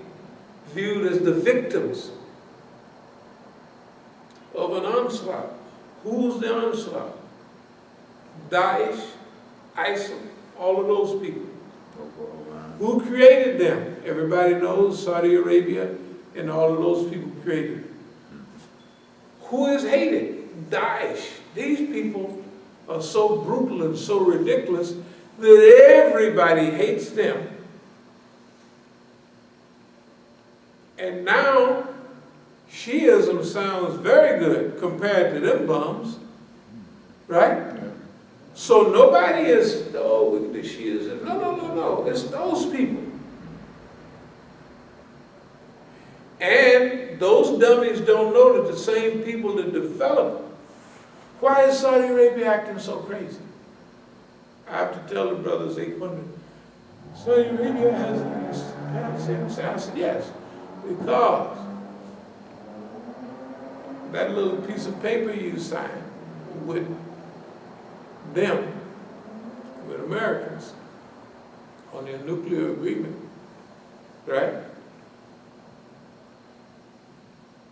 viewed as the victims of an onslaught. Who's the onslaught? Daesh, ISIL, all of those people. Who created them? Everybody knows Saudi Arabia and all of those people created it. Who is hated? Daesh. These people are so brutal and so ridiculous that everybody hates them. And now, Shiaism sounds very good compared to them bums, right? So nobody is, oh, the Shias. No. It's those people. And those dummies don't know that the same people that develop it. Why is Saudi Arabia acting so crazy? I have to tell the brothers, they wonder, Saudi Arabia has insane. I said, yes, because that little piece of paper you signed with them, with Americans, on their nuclear agreement, right?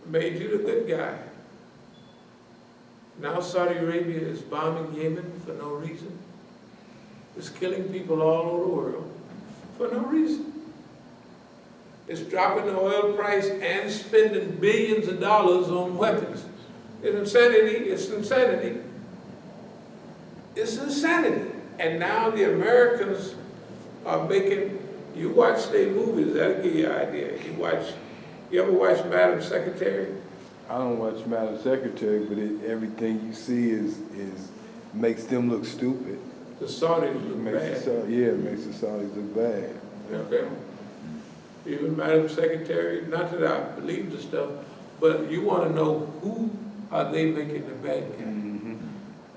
Made you the good guy. Now Saudi Arabia is bombing Yemen for no reason. It's killing people all over the world for no reason. It's dropping the oil price and spending billions of dollars on weapons. It's insanity. It's insanity. It's insanity. And now the Americans are making, you watch their movies, that'll give you an idea. You ever watch Madam Secretary? I don't watch Madam Secretary, but everything you see is makes them look stupid. The Saudis look bad. It makes the Saudis look bad. Okay. Even Madam Secretary, not that I believe the stuff, but you want to know who are they making the bad guy. Mm-hmm.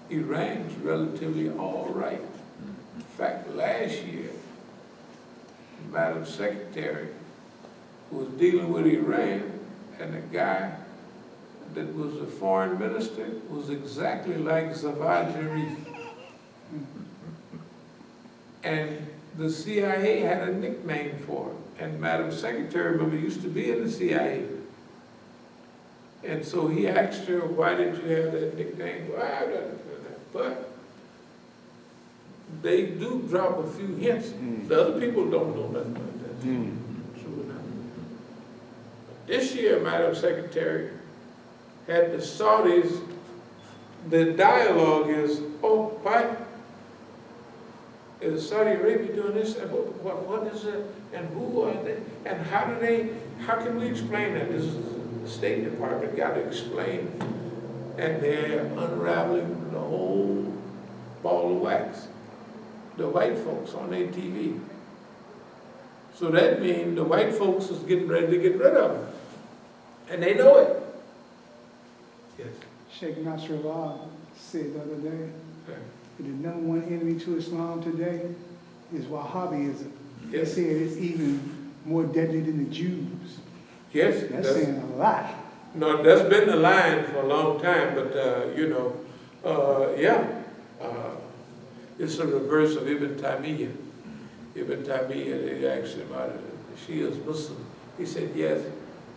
Iran's relatively all right. In fact, last year, Madam Secretary was dealing with Iran, and the guy that was the foreign minister was exactly like Javad Zarif. And the CIA had a nickname for him. And Madam Secretary, remember, used to be in the CIA. And so he asked her, why did you have that nickname? But they do drop a few hints. The other people don't know nothing about that. True enough. This year, Madam Secretary had the Saudis, the dialogue is, oh, why is Saudi Arabia doing this? And what is it? And who are they? And how can we explain that? This is the State Department got to explain. And they're unraveling the whole ball of wax. The white folks on their TV. So that means the white folks is getting ready to get rid of them. And they know it. Yes. Sheikh Nasrallah said the other day Okay. that the number one enemy to Islam today is Wahhabism. They Yes. said it's even more deadly than the Jews. Yes. That's saying a lot. No, that's been the line for a long time, but it's a reverse of Ibn Taymiyyah. Ibn Taymiyyah, they asked him about the Shias Muslim. He said, yes,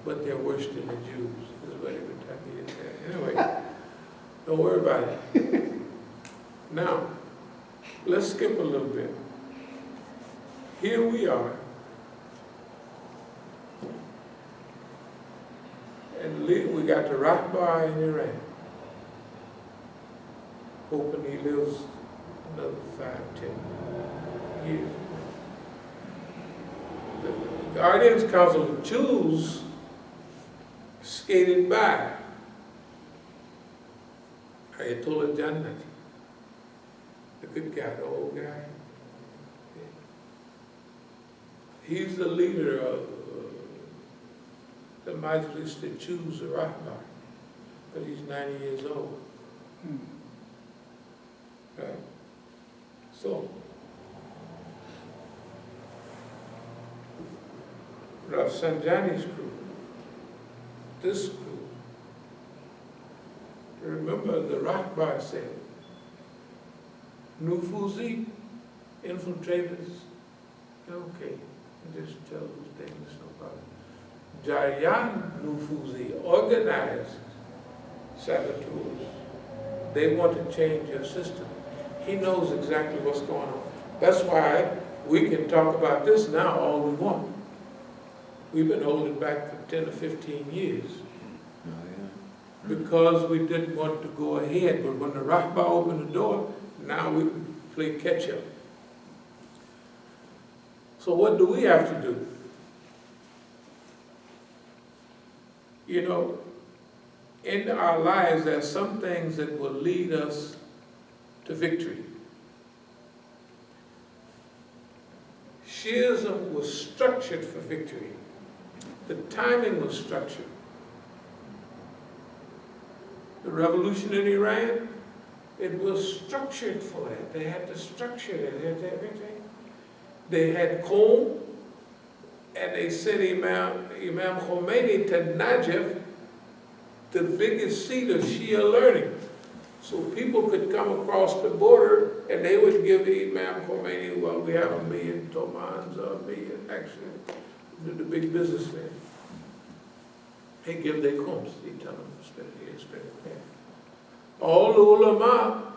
but they're worse than the Jews. This is what Ibn Taymiyyah said. Anyway, don't worry about it. Now, let's skip a little bit. Here we are. And we got the Rahbar in Iran. Hoping he lives another 5-10 years. The Guardians Council of Jews skated by Ayatollah Jannati, the good guy, the old guy. He's the leader of the Majlis that choose the Rahbar, but he's 90 years old. Right? So, Rafsanjani's crew, this crew, remember the Rahbar said, Nufuzi infiltrators, okay, just tell those things, no problem. Jariyan Nufuzi organized saboteurs. They want to change your system. He knows exactly what's going on. That's why we can talk about this now all we want. We've been holding back for 10 or 15 years because we didn't want to go ahead. But when the Rahbar opened the door, now we can play catch up. So what do we have to do? You know, in our lives, there are some things that will lead us to victory. Shiaism was structured for victory. The timing was structured. The revolution in Iran, it was structured for that. They had to structure it, they had everything. They had Qom, and they sent Imam Khomeini to Najaf, the biggest seat of Shia learning. So people could come across the border and they would give Imam Khomeini, well, we have 1 million tomans, or 1 million, actually, the big businessmen. They give their Qums, they tell them to spend it there. All the ulama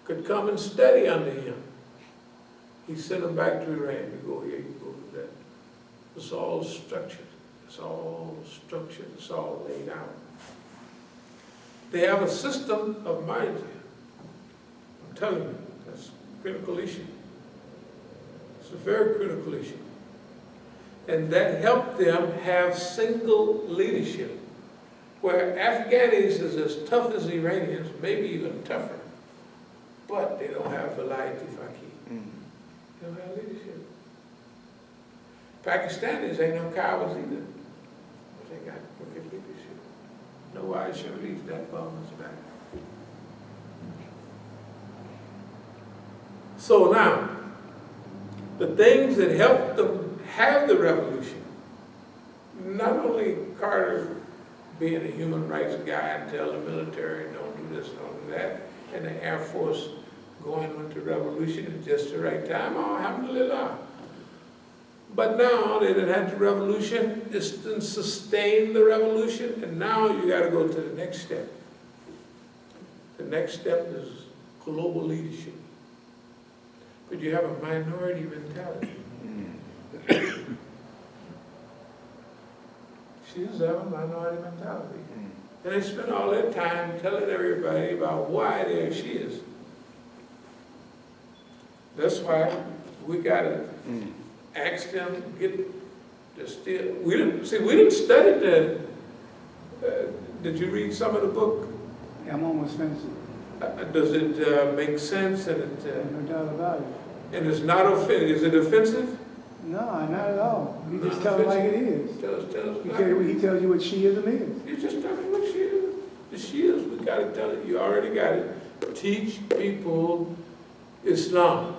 could come and study under him. He sent them back to Iran. You go here, you go to that. It's all structured. It's all structured. It's all laid out. They have a system of mind here. I'm telling you, that's a critical issue. It's a very critical issue. And that helped them have single leadership, where Afghanis is as tough as Iranians, maybe even tougher, but they don't have variety faqih. They don't have leadership. Pakistanis ain't no cowards either, but they got crooked leadership. Nawaz Sharif, that bum is back. So now, the things that helped them have the revolution, not only Carter being a human rights guy and tell the military don't do this, don't do that, and the Air Force going with the revolution at just the right time, oh, alhamdulillah. But now they done had the revolution, it's done sustained the revolution, and now you gotta go to the next step. The next step is global leadership. But you have a minority mentality. She's have a minority mentality. And they spend all their time telling everybody about why they're Shias. That's why we gotta ask them, get the still. We didn't study the. Did you read some of the book? Yeah, I'm almost finished. Does it make sense? And it, No doubt about it. and it's not offensive. Is it offensive? No, not at all. You just Not tell it like it offensive. is. Tell us. He tells you what Shiism is. You just tell me what Shias. The Shias, we gotta tell it. You already got it. Teach people Islam.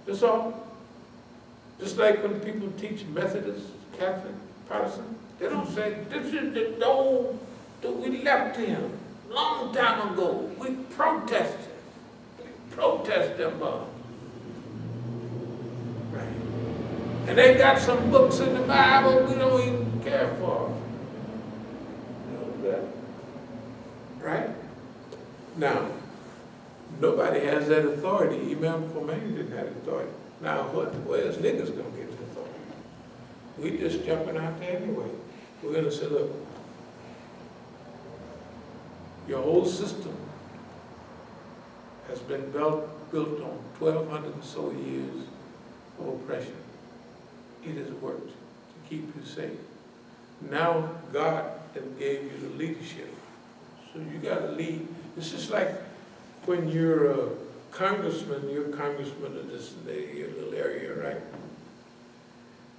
That's all. Just like when people teach Methodist, Catholic, Protestant, they don't say, this is the dome that we left him long time ago. We protested. We protest them bombs. Right. And they got some books in the Bible we don't even care for. You know that? Right? Now, nobody has that authority. Imam Khomeini didn't have authority. Now, where's niggas gonna get the authority? We just jumping out there anyway. We're gonna say, look, your whole system has been built on 1,200 and so years of oppression. It has worked to keep you safe. Now God then gave you the leadership. So you gotta lead. It's just like when you're a congressman, you're a congressman of this your little area, right?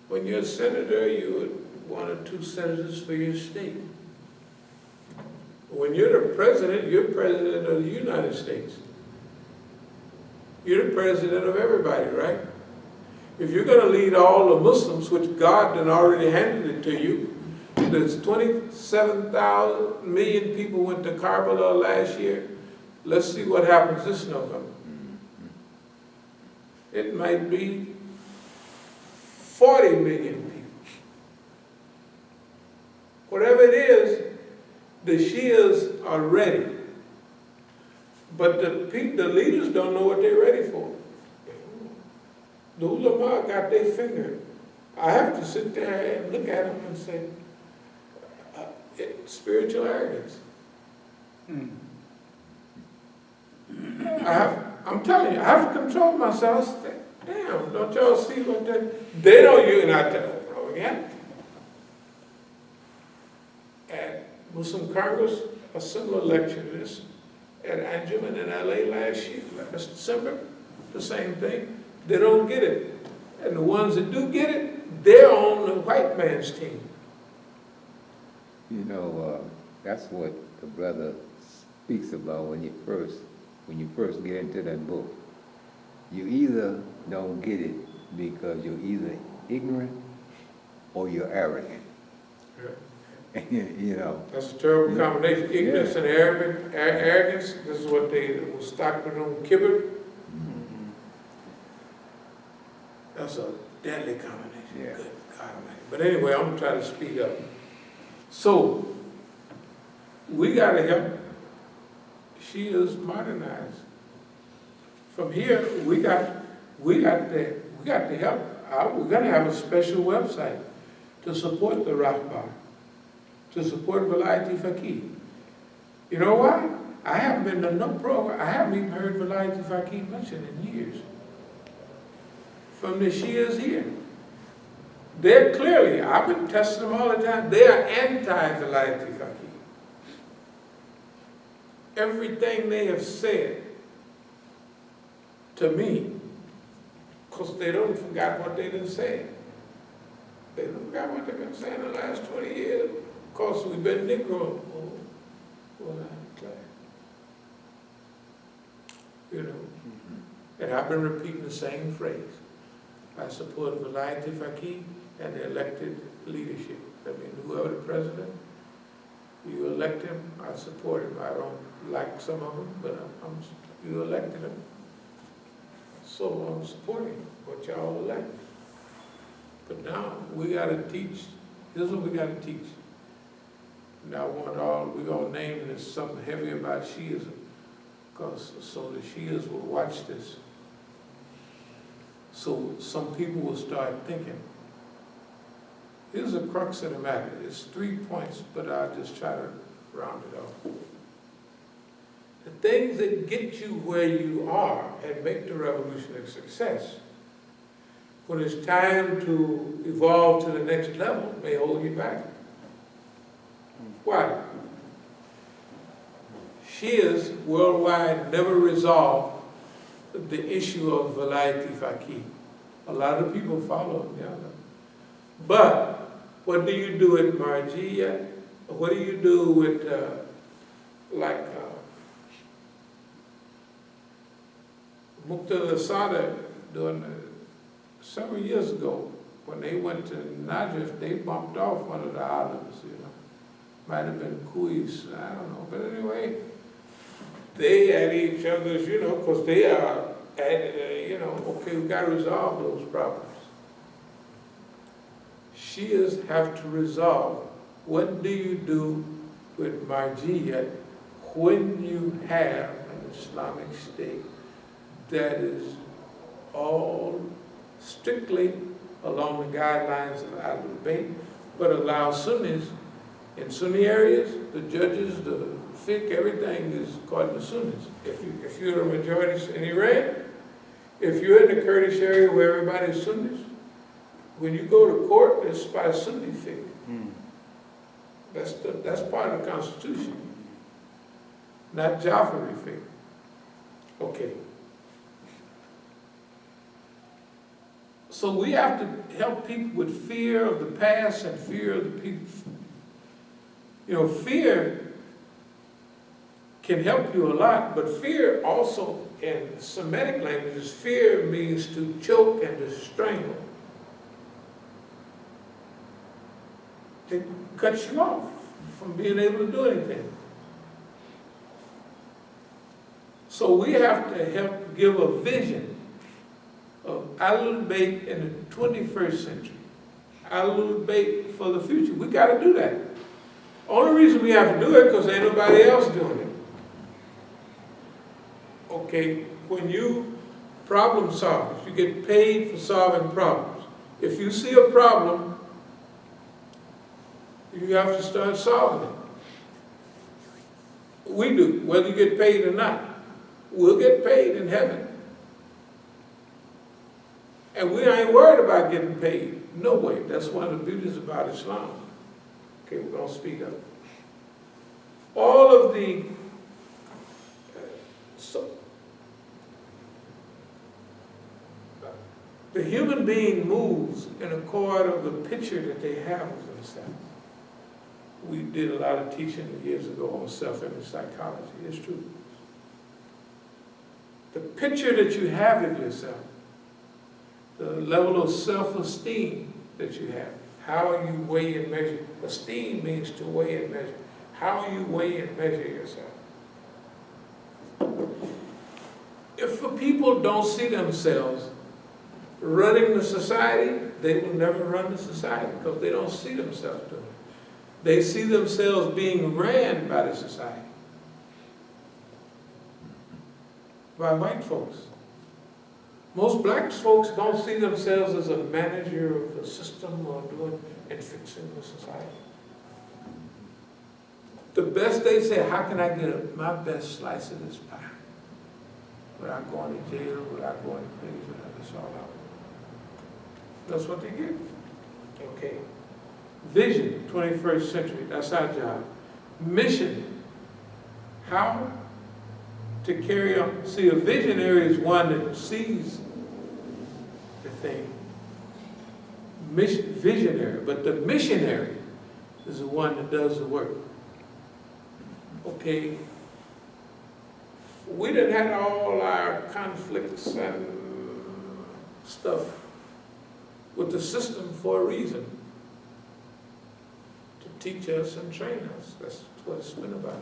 When you're a senator, you're 1 or 2 senators for your state. When you're the president, you're president of the United States. You're the president of everybody, right? If you're going to lead all the Muslims, which God had already handed it to you, there's 27 million people went to Karbala last year. Let's see what happens this November. It might be 40 million people. Whatever it is, the Shias are ready. But the leaders don't know what they're ready for. The ulama got their finger. I have to sit there and look at them and say, it's spiritual arrogance. I'm telling you, I have to control myself. Damn, don't y'all see what they don't use, and I tell them, bro, yeah. At Muslim Congress, a similar lecture to this, at Anjuman in LA last year, last December, the same thing. They don't get it. And the ones that do get it, they're on the white man's team. You know, that's what the brother speaks about when you first get into that book. You either don't get it because you're either ignorant or you're arrogant. You know. That's a terrible combination. Ignorance and arrogance. This is what they was Stockton on Kibber. That's a deadly combination. Yeah. Good God Almighty. But anyway, I'm gonna try to speed up. So we gotta help Shias modernize. From here, we got to help. We're gonna have a special website to support the Rahbar, to support Vilayat Faqih. You know why? I haven't been to no program. I haven't even heard Vilayat Faqih mentioned in years. From the Shias here. They're clearly, I've been testing them all the time, they are anti-Vilayat Faqih. Everything they have said to me, because they don't forgot what they done said. They don't forgot what they've been saying the last 20 years. Of course, we've been Negro. You know, and I've been repeating the same phrase. I support Vilayat Faqih and the elected leadership. I mean, whoever the president, you elect him, I support him. I don't like some of them, but you elected him. So I'm supporting what y'all elect. But now we gotta teach, here's what we gotta teach. Now we're gonna name this something heavy about Shiaism, because so the Shias will watch this. So some people will start thinking. Here's the crux of the matter. It's 3 points, but I'll just try to round it off. The things that get you where you are and make the revolution a success, when it's time to evolve to the next level, may hold you back. Why? Shias worldwide never resolved the issue of Vilayat Faqih. A lot of people follow them, yeah. But what do you do at Masjid? What do you do with Muqtada Sada during several years ago when they went to Najaf? They bumped off one of the islands, you know. Might have been Kuis, I don't know. But anyway, they at each other's, you know, because they are, you know, okay, we've got to resolve those problems. Shias have to resolve, what do you do with Masjid when you have an Islamic state that is all strictly along the guidelines of al-Bayt, but allows Sunnis in Sunni areas, the judges, the fiqh, everything is according to Sunnis. If you're a majority in Iran, if you're in the Kurdish area where everybody is Sunnis, when you go to court, it's by Sunni fiqh. That's part of the Constitution, not Jafari fiqh. Okay. So we have to help people with fear of the past and fear of the people. You know, fear can help you a lot, but fear also, in Semitic languages, fear means to choke and to strangle. It cuts you off from being able to do anything. So we have to help give a vision of al-Bayt in the 21st century. Al-Bayt for the future. We got to do that. Only reason we have to do it because ain't nobody else doing it. Okay, when you problem solve, you get paid for solving problems. If you see a problem, you have to start solving it. We do, whether you get paid or not. We'll get paid in heaven. And we ain't worried about getting paid. No way. That's one of the beauties about Islam. Okay, we're going to speed up. All of the human being moves in accord of the picture that they have of themselves. We did a lot of teaching years ago on self-image psychology. It's true. The picture that you have of yourself, the level of self-esteem that you have, how you weigh and measure. Esteem means to weigh and measure. How you weigh and measure yourself. If the people don't see themselves running the society, they will never run the society because they don't see themselves doing it. They see themselves being ran by the society, by white folks. Most black folks don't see themselves as a manager of the system or doing and fixing the society. The best they say, how can I get my best slice of this pie? Without going to jail, without going crazy, without this all out. That's what they get. Okay. Vision, 21st century, that's our job. Mission, how to carry on. See, a visionary is one that sees the thing. Visionary, but the missionary is the one that does the work. Okay, we done had all our conflicts and stuff with the system for a reason. To teach us and train us. That's what it's been about.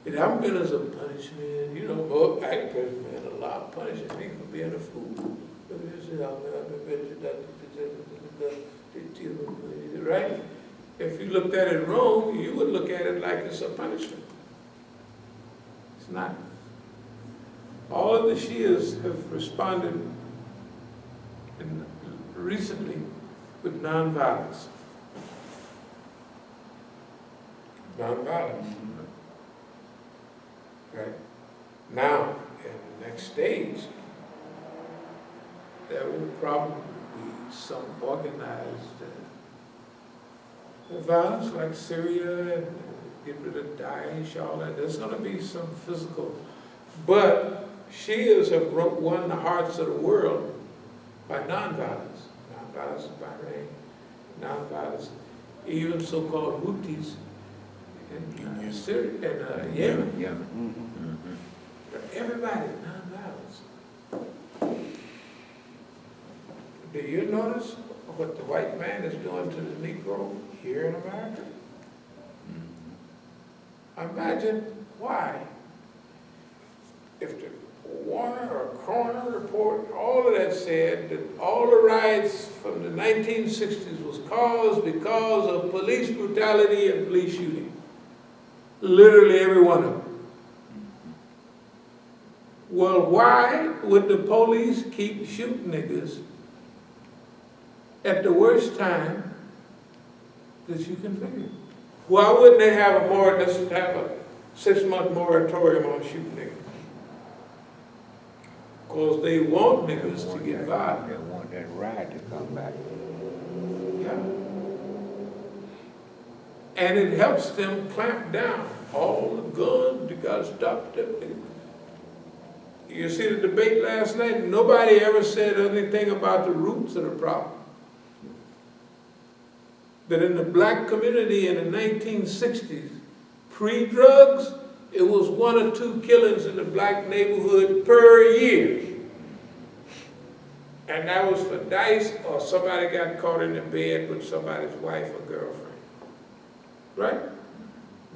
It hasn't been as a punishment. You know, more black person had a lot of punishment me for being a fool. Right? If you looked at it wrong, you would look at it like it's a punishment. It's not. All of the Shias have responded recently with nonviolence. Nonviolence. Right? Now, in the next stage, there will probably be some organized violence like Syria and get rid of Daesh, all that. There's going to be some physical. But Shias have won the hearts of the world by nonviolence. Nonviolence in Bahrain, nonviolence, even so-called Houthis in Syria and Yemen. Everybody, nonviolence. Do you notice what the white man is doing to the Negro here in America? Imagine why, if the Warner or Coroner report, all of that said that all the riots from the 1960s was caused because of police brutality and police shooting. Literally every one of them. Well, why would the police keep shooting niggas at the worst time that you can figure? Why wouldn't they have let's have a 6-month moratorium on shooting niggas? Because they want niggas to get violent. They want that ride to come back. Yeah. And it helps them clamp down all the guns. You got to stop them. You see the debate last night? Nobody ever said anything about the roots of the problem. That in the black community in the 1960s, pre-drugs, it was 1 or 2 killings in the black neighborhood per year. And that was for dice or somebody got caught in the bed with somebody's wife or girlfriend. Right?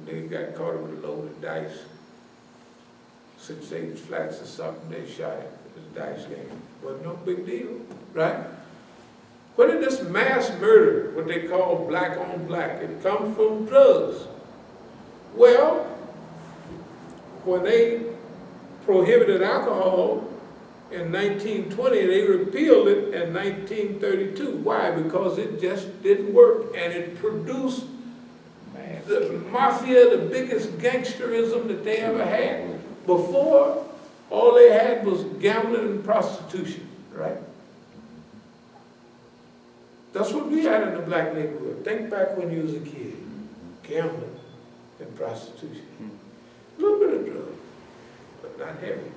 They got caught with a load of dice. 6, 8 flats or something, they shot it. It was a dice game. Wasn't no big deal. Right? Where did this mass murder, what they call black on black, it come from drugs? Well, when they prohibited alcohol in 1920, they repealed it in 1932. Why? Because it just didn't work, and it produced the mafia, the biggest gangsterism that they ever had. Before, all they had was gambling and prostitution, right? That's what we had in the black neighborhood. Think back when you was a kid. Gambling and prostitution. A little bit of drugs, but not heavy.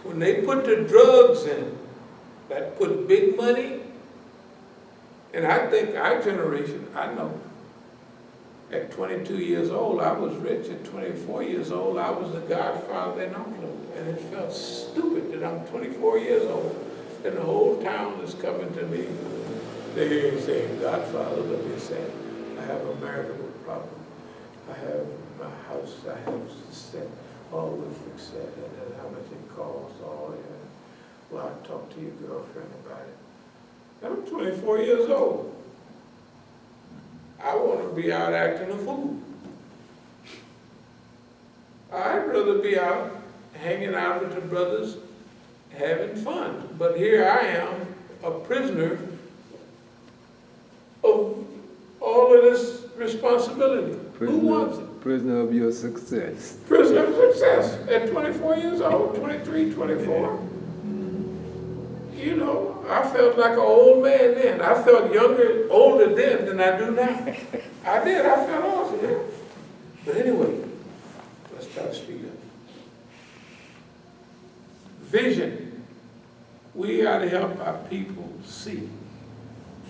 when they put the drugs in, that put big money, and I think our generation, I know, at 22 years old, I was rich. At 24 years old, I was the godfather and uncle. And it felt stupid that I'm 24 years old and the whole town is coming to me. They ain't saying godfather, but they say, I have a marital problem. I have my house, I have this, that. Oh, we'll fix that, and how much it costs. Oh, yeah. Well, I'll talk to your girlfriend about it. I'm 24 years old. I want to be out acting a fool. I'd rather be out hanging out with the brothers, having fun. But here I am, a prisoner of all of this responsibility. Who wants it? Prisoner of your success. Prisoner of success at 24 years old, 23, 24. You know, I felt like an old man then. I felt older then than I do now. I did, I felt awesome, yeah. But anyway, let's try to speed up. Vision. We got to help our people see.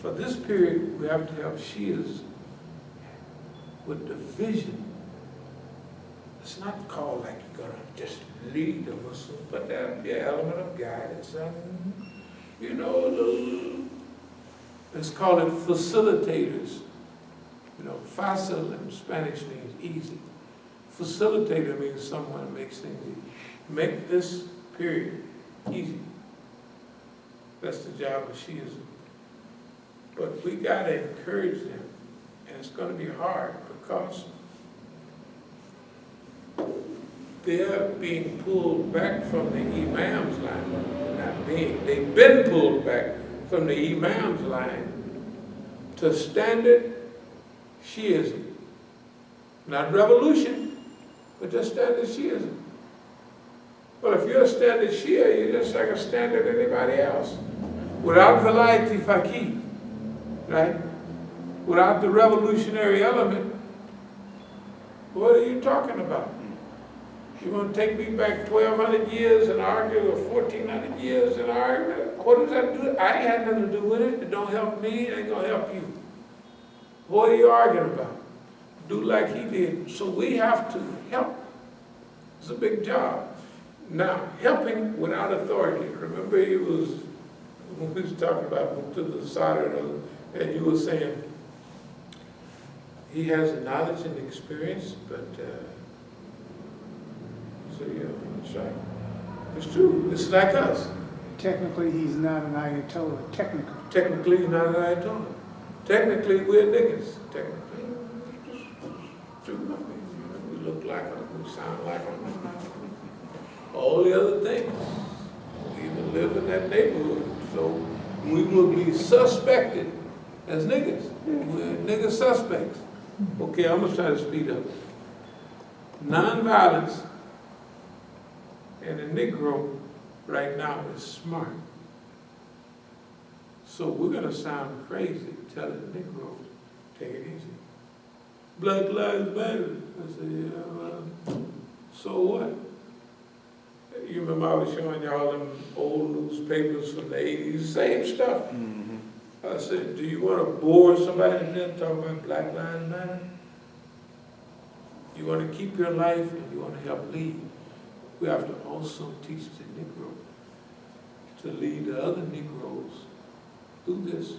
For this period, we have to help Shias with the vision. It's not called like you're going to just lead the Muslims, but there'll be an element of guidance. You know, let's call it facilitators. You know, facile in Spanish means easy. Facilitator means someone makes things easy. Make this period easy. That's the job of Shiaism. But we got to encourage them, and it's going to be hard because they're being pulled back from the Imam's line. They've been pulled back from the Imam's line to standard Shiaism. Not revolution, but just standard Shiaism. Well, if you're a standard Shia, you're just like a standard anybody else. Without al-Faqih, right? Without the revolutionary element, what are you talking about? You want to take me back 1,200 years and argue, or 1,400 years and argue? What does that do? I ain't had nothing to do with it. It don't help me. It ain't going to help you. What are you arguing about? Do like he did. So we have to help. It's a big job. Now, helping without authority. Remember when we was talking about to the side and you were saying, he has the knowledge and experience, but so yeah, that's right. It's true. It's like us. Technically, he's not an Ayatollah. Technically, he's not an Ayatollah. Technically, we're niggas. Technically. It's true. I mean, we look like them. We sound like them. All the other things. We even live in that neighborhood. So we will be suspected as niggas. We're nigga suspects. Okay, I'm going to try to speed up. Nonviolence and the Negro right now is smart. So we're going to sound crazy telling Negroes, take it easy. Black lives matter. I said, yeah, well, so what? You remember I was showing y'all them old newspapers from the 80s, same stuff. Mm-hmm. I said, do you want to bore somebody to death talking about Black Lives Matter? You want to keep your life and you want to help lead. We have to also teach the Negro to lead the other Negroes through this.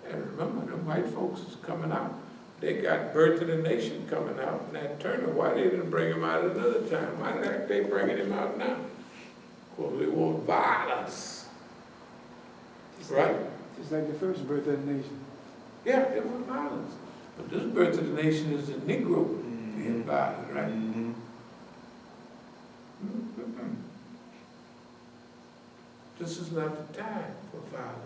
And remember, the white folks is coming out. They got Birth of the Nation coming out, and that Turner, why they didn't bring him out another time? Why the heck they bringing him out now? Because they want violence, right? Just like the first Birth of the Nation. Yeah, they want violence. But this Birth of the Nation is the Negro being violent, right? Mm-hmm. Mm-hmm. This is not the time for violence.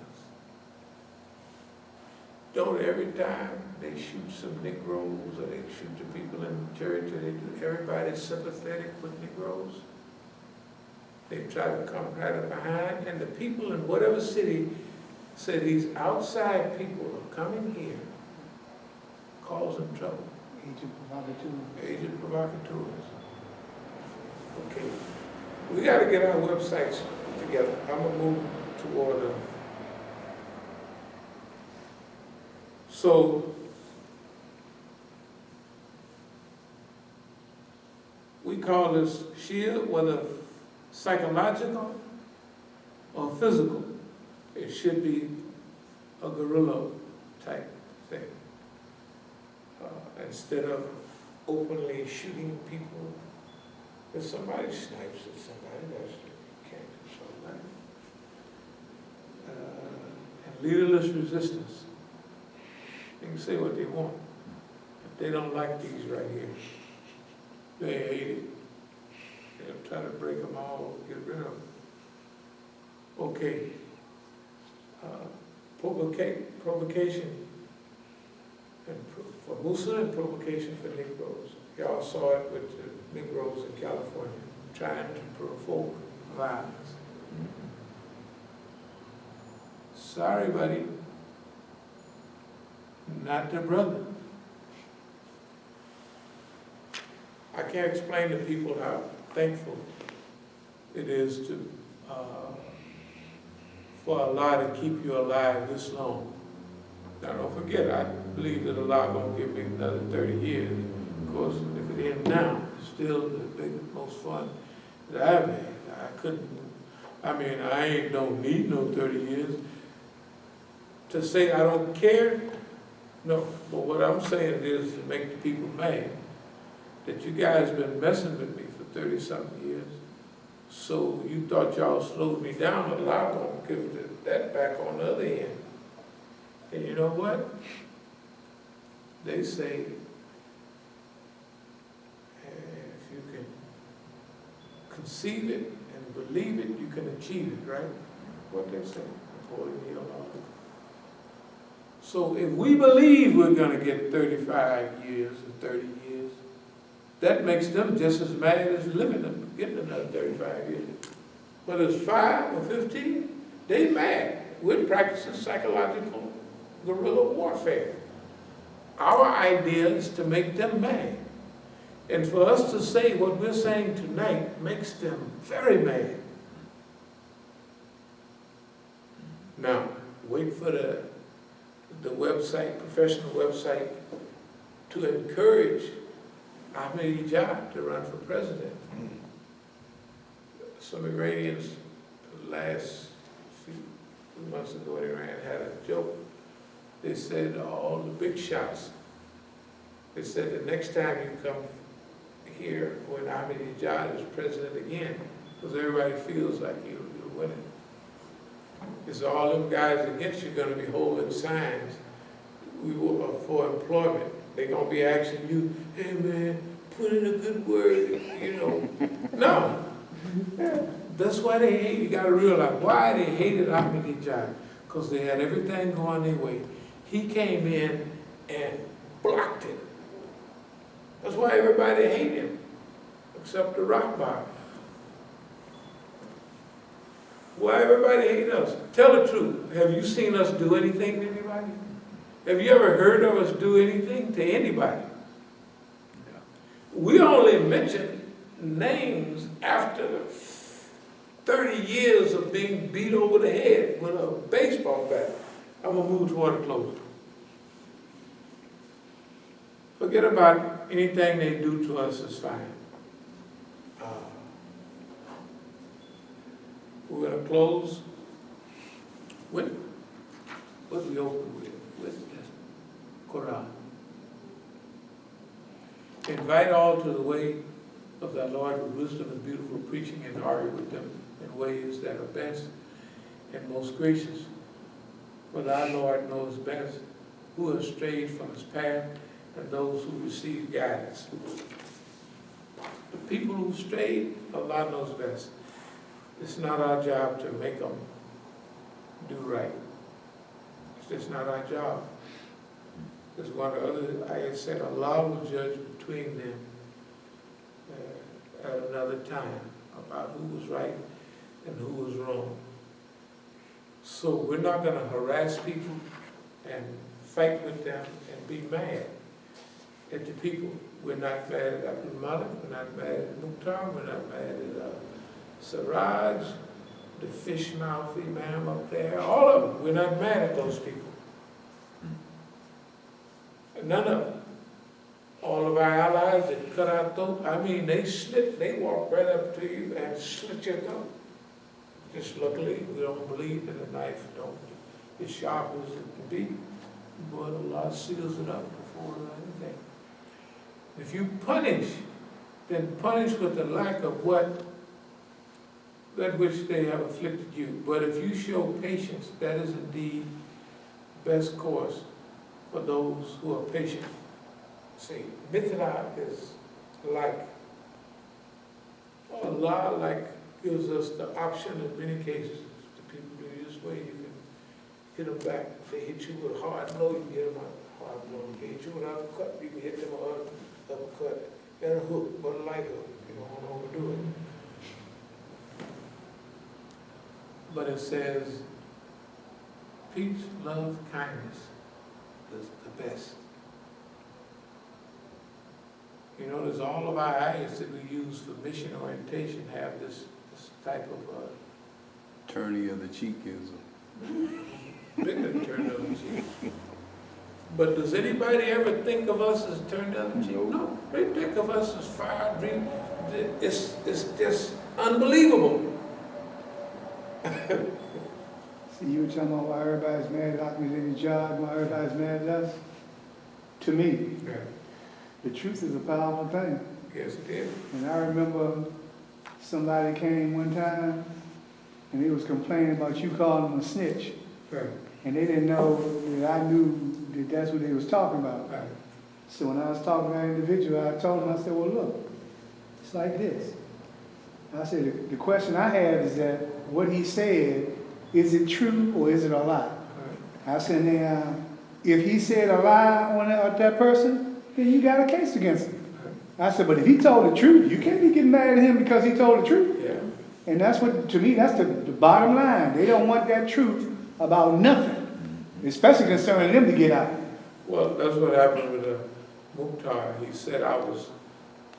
Don't every time they shoot some Negroes or they shoot the people in the church or they do, everybody's sympathetic with Negroes. They try to come right up behind, and the people in whatever city say these outside people are coming here, causing trouble. Agent provocateurs. Agent provocateurs. Okay. We gotta get our websites together. I'm gonna move toward so we call this Shia, whether psychological or physical. It should be a guerrilla type thing. Instead of openly shooting people, if somebody snipes at somebody, that's, you can't control that. And leaderless resistance. They can say what they want, but they don't like these right here. They hate it. They'll try to break them all, get rid of them. Okay. Provocation for Musa and provocation for Negroes. Y'all saw it with the Negroes in California, trying to provoke violence. Sorry, buddy. Not the brother. I can't explain to people how thankful it is to for Allah to keep you alive this long. Now don't forget, I believe that Allah gonna give me another 30 years. Of course, if it ends now, it's still the biggest, most fun that I've had. I don't need no 30 years. To say I don't care, no. But what I'm saying is to make the people mad that you guys been messing with me for 30-something years. So you thought y'all slowed me down, Allah gonna give that back on the other end. And you know what? They say, if you can conceive it and believe it, you can achieve it, right? What they say. So if we believe we're gonna get 35 years or 30 years, that makes them just as mad as living and getting another 35 years. Whether it's 5 or 15, they mad. We're practicing psychological guerrilla warfare. Our idea is to make them mad. And for us to say what we're saying tonight makes them very mad. Now, wait for the website, professional website, to encourage Ahmadinejad to run for president. Some Iranians last few months ago in Iran had a joke. They said all the big shots, they said the next time you come here when Ahmadinejad is president again, because everybody feels like you're winning. It's all them guys against you going to be holding signs for employment. They're going to be asking you, hey man, put in a good word, you know. No. That's why they hate. You got to realize why they hated Ahmadinejad. Because they had everything going their way. He came in and blocked it. That's why everybody hated him, except the rock bar. Why everybody hate us? Tell the truth. Have you seen us do anything to anybody? Have you ever heard of us do anything to anybody? We only mention names after 30 years of being beat over the head with a baseball bat. I'm going to move toward a close. Forget about anything they do to us is fine. We're going to close with what we open with the Quran. Invite all to the way of thy Lord with wisdom and beautiful preaching, and argue with them in ways that are best and most gracious. For thy Lord knows best who have strayed from his path and those who receive guidance. The people who strayed, Allah knows best. It's not our job to make them do right. It's just not our job. As one of the other ayahs said, Allah will judge between them at another time about who was right and who was wrong. So we're not going to harass people and fight with them and be mad at the people. We're not mad at Abdul-Malik, we're not mad at Mukhtar, we're not mad at Siraj, the fish mouth Imam up there, all of them. We're not mad at those people. None of them. All of our allies that cut our throat, I mean, they walk right up to you and slit your throat. Just luckily, we don't believe that a knife as sharp as it can be, but Allah seals it up before anything. If you punish, then punish with the lack of that which they have afflicted you. But if you show patience, that is indeed the best course for those who are patient. See, mithla is like, Allah gives us the option in many cases. The people do this way, you can hit them back. If they hit you with a hard blow, you can hit them a hard blow. If they hit you with an uppercut, you can hit them with an uppercut. And a hook, but a light hook. You don't want to overdo it. But it says, peace, love, kindness is the best. You notice all of our ayahs that we use for mission orientation have this type of Turning of the cheekism. bigger turn of the cheek. But does anybody ever think of us as turned the other cheek? No. They think of us as fire dream. It's just unbelievable. See, you were talking about why everybody's mad at me in the job, why everybody's mad at us. To me, the truth is a powerful thing. Yes, it is. And I remember somebody came one time and he was complaining about you calling him a snitch. Right. And they didn't know that I knew that that's what they was talking about. Right. So when I was talking to that individual, I told him, I said, well, look, it's like this. I said, the question I have is that what he said, is it true or is it a lie? Right. I said, now, if he said a lie on that person, then you got a case against him. I said, but if he told the truth, you can't be getting mad at him because he told the truth. Yeah. And that's what, to me, that's the bottom line. They don't want that truth about nothing, especially concerning them to get out. Well, that's what happened with Mukhtar. He said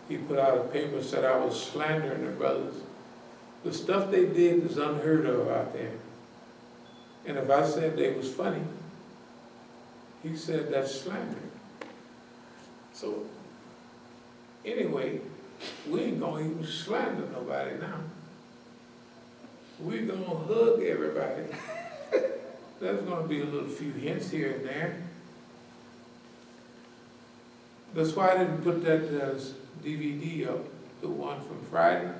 he put out a paper and said I was slandering the brothers. The stuff they did is unheard of out there. And if I said they was funny, he said that's slander. So, anyway, we ain't gonna even slander nobody now. We're gonna hug everybody. There's gonna be a little few hints here and there. That's why I didn't put that DVD up, the one from Friday.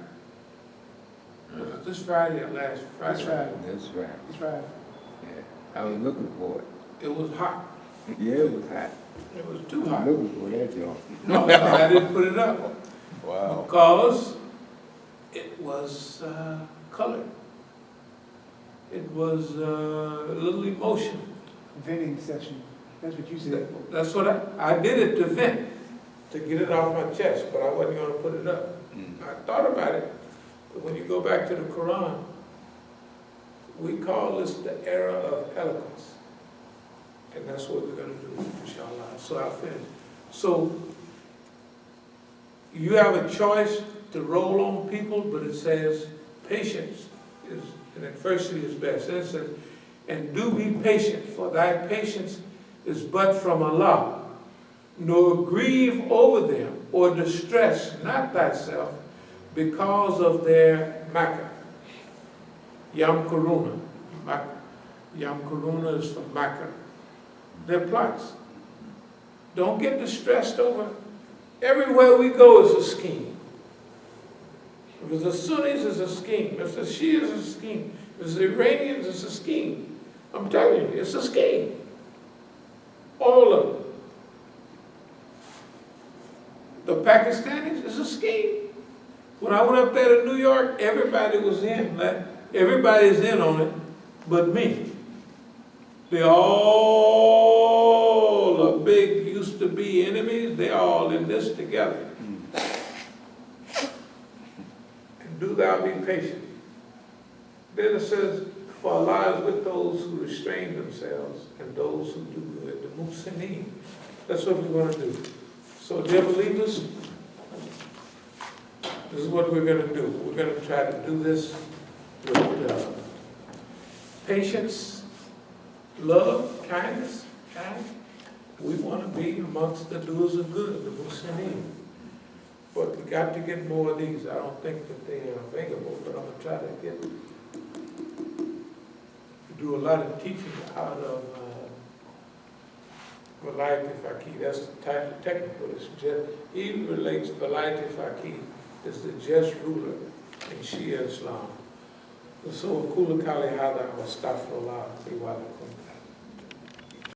Was it this Friday or last Friday? This Friday. That's right. That's right. Yeah. I was looking for it. It was hot. Yeah, it was hot. It was too I hot. was looking for that joint. No, I didn't put it up. Wow. Because it was colored. It was a little emotional. Venting session. That's what you said. That's what I did it to vent, to get it off my chest, but I wasn't going to put it up. I thought about it, but when you go back to the Quran, we call this the era of eloquence. And that's what we're going to do, inshallah. So I'll finish. So you have a choice to roll on people, but it says patience is, and adversity is best. Then it says, and do be patient, for thy patience is but from Allah. Nor grieve over them, or distress not thyself, because of their makkah. Yam Karuna. Yam Karuna is from Makkah. Their plots. Don't get distressed over. Everywhere we go is a scheme. If it's the Sunnis, it's a scheme. If it's the Shias, it's a scheme. If it's the Iranians, it's a scheme. I'm telling you, it's a scheme. All of them. The Pakistanis, it's a scheme. When I went up there to New York, everybody was in. Everybody's in on it, but me. They all are big, used to be enemies. They're all in this together. And do thou be patient. Then it says, for Allah is with those who restrain themselves and those who do good. The muhsinin. That's what we want to do. So, dear believers, This is what we're gonna do. We're gonna try to do this with patience, love, kindness, and we wanna be amongst the doers of good, the Muslimin. But we got to get more of these. I don't think that they are available, but I'm gonna try to get, do a lot of teaching out of Variety Faqih. That's the title technical. It's just, he relates Variety Faqih is the just ruler in Shia Islam. So, Kula Kali Hada, Astaghfirullah, Biwalakum.